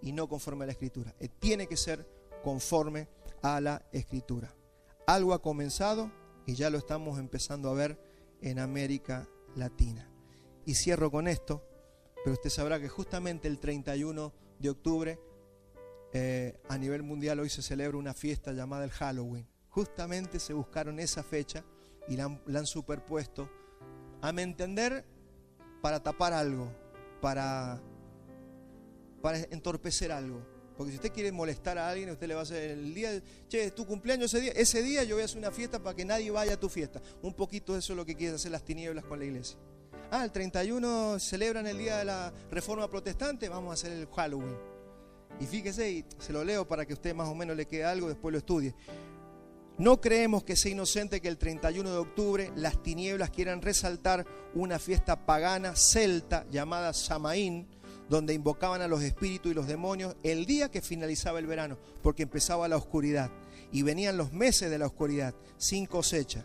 Speaker 1: y no conforme a la Escritura. Tiene que ser conforme a la Escritura. Algo ha comenzado y ya lo estamos empezando a ver en América Latina. Y cierro con esto, pero usted sabrá que justamente el 31 de octubre a nivel mundial hoy se celebra una fiesta llamada el Halloween. Justamente se buscaron esa fecha y la han superpuesto, a mi entender, para tapar algo, para entorpecer algo. Porque si usted quiere molestar a alguien, usted le va a hacer el día, che, tu cumpleaños ese día yo voy a hacer una fiesta para que nadie vaya a tu fiesta. Un poquito eso es lo que quieren hacer las tinieblas con la iglesia. El 31 celebran el día de la Reforma Protestante, vamos a hacer el Halloween. Y fíjese, y se lo leo para que a usted más o menos le quede algo, después lo estudie. No creemos que sea inocente que el 31 de octubre las tinieblas quieran resaltar una fiesta pagana celta llamada Samaín, donde invocaban a los espíritus y los demonios el día que finalizaba el verano, porque empezaba la oscuridad y venían los meses de la oscuridad sin cosecha.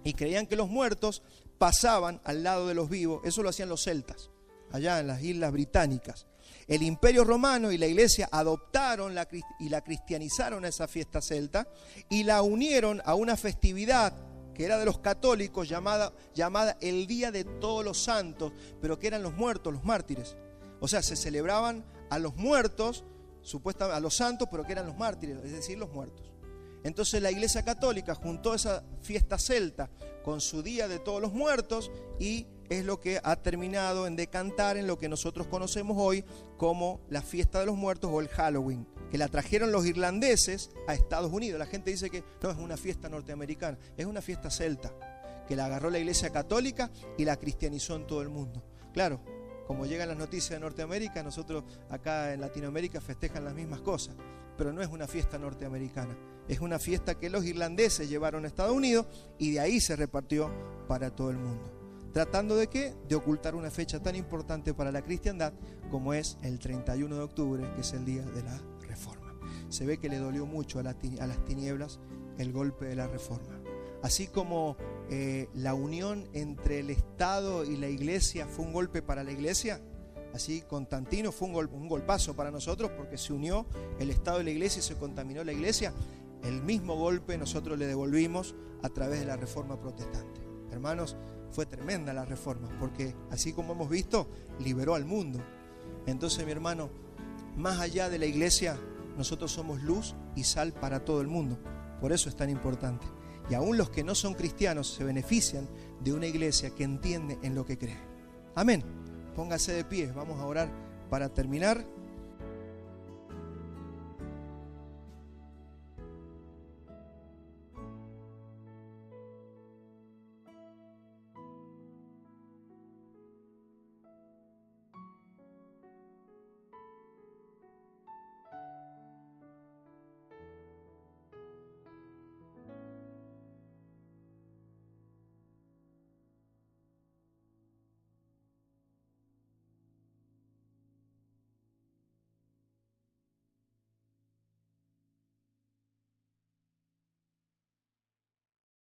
Speaker 1: Y creían que los muertos pasaban al lado de los vivos. Eso lo hacían los celtas, allá en las islas británicas. El Imperio Romano y la Iglesia adoptaron y la cristianizaron a esa fiesta celta y la unieron a una festividad que era de los católicos llamada el Día de Todos los Santos, pero que eran los muertos, los mártires. O sea, se celebraban a los muertos, supuestamente a los santos, pero que eran los mártires, es decir, los muertos. Entonces la Iglesia Católica juntó esa fiesta celta con su Día de Todos los Muertos y es lo que ha terminado en decantar en lo que nosotros conocemos hoy como la fiesta de los muertos o el Halloween, que la trajeron los irlandeses a Estados Unidos. La gente dice que no es una fiesta norteamericana, es una fiesta celta, que la agarró la Iglesia Católica y la cristianizó en todo el mundo. Claro, como llegan las noticias de Norteamérica, nosotros acá en Latinoamérica festejan las mismas cosas, pero no es una fiesta norteamericana, es una fiesta que los irlandeses llevaron a Estados Unidos y de ahí se repartió para todo el mundo. ¿Tratando de qué? De ocultar una fecha tan importante para la cristiandad como es el 31 de octubre, que es el día de la Reforma. Se ve que le dolió mucho a las tinieblas el golpe de la Reforma. Así como la unión entre el Estado y la Iglesia fue un golpe para la Iglesia, así Constantino fue un golpazo para nosotros porque se unió el Estado y la Iglesia y se contaminó la Iglesia. El mismo golpe nosotros le devolvimos a través de la Reforma Protestante. Hermanos, fue tremenda la Reforma, porque así como hemos visto, liberó al mundo. Entonces, mi hermano, más allá de la iglesia, nosotros somos luz y sal para todo el mundo. Por eso es tan importante. Y aún los que no son cristianos se benefician de una iglesia que entiende en lo que cree. Amén. Póngase de pie, vamos a orar para terminar.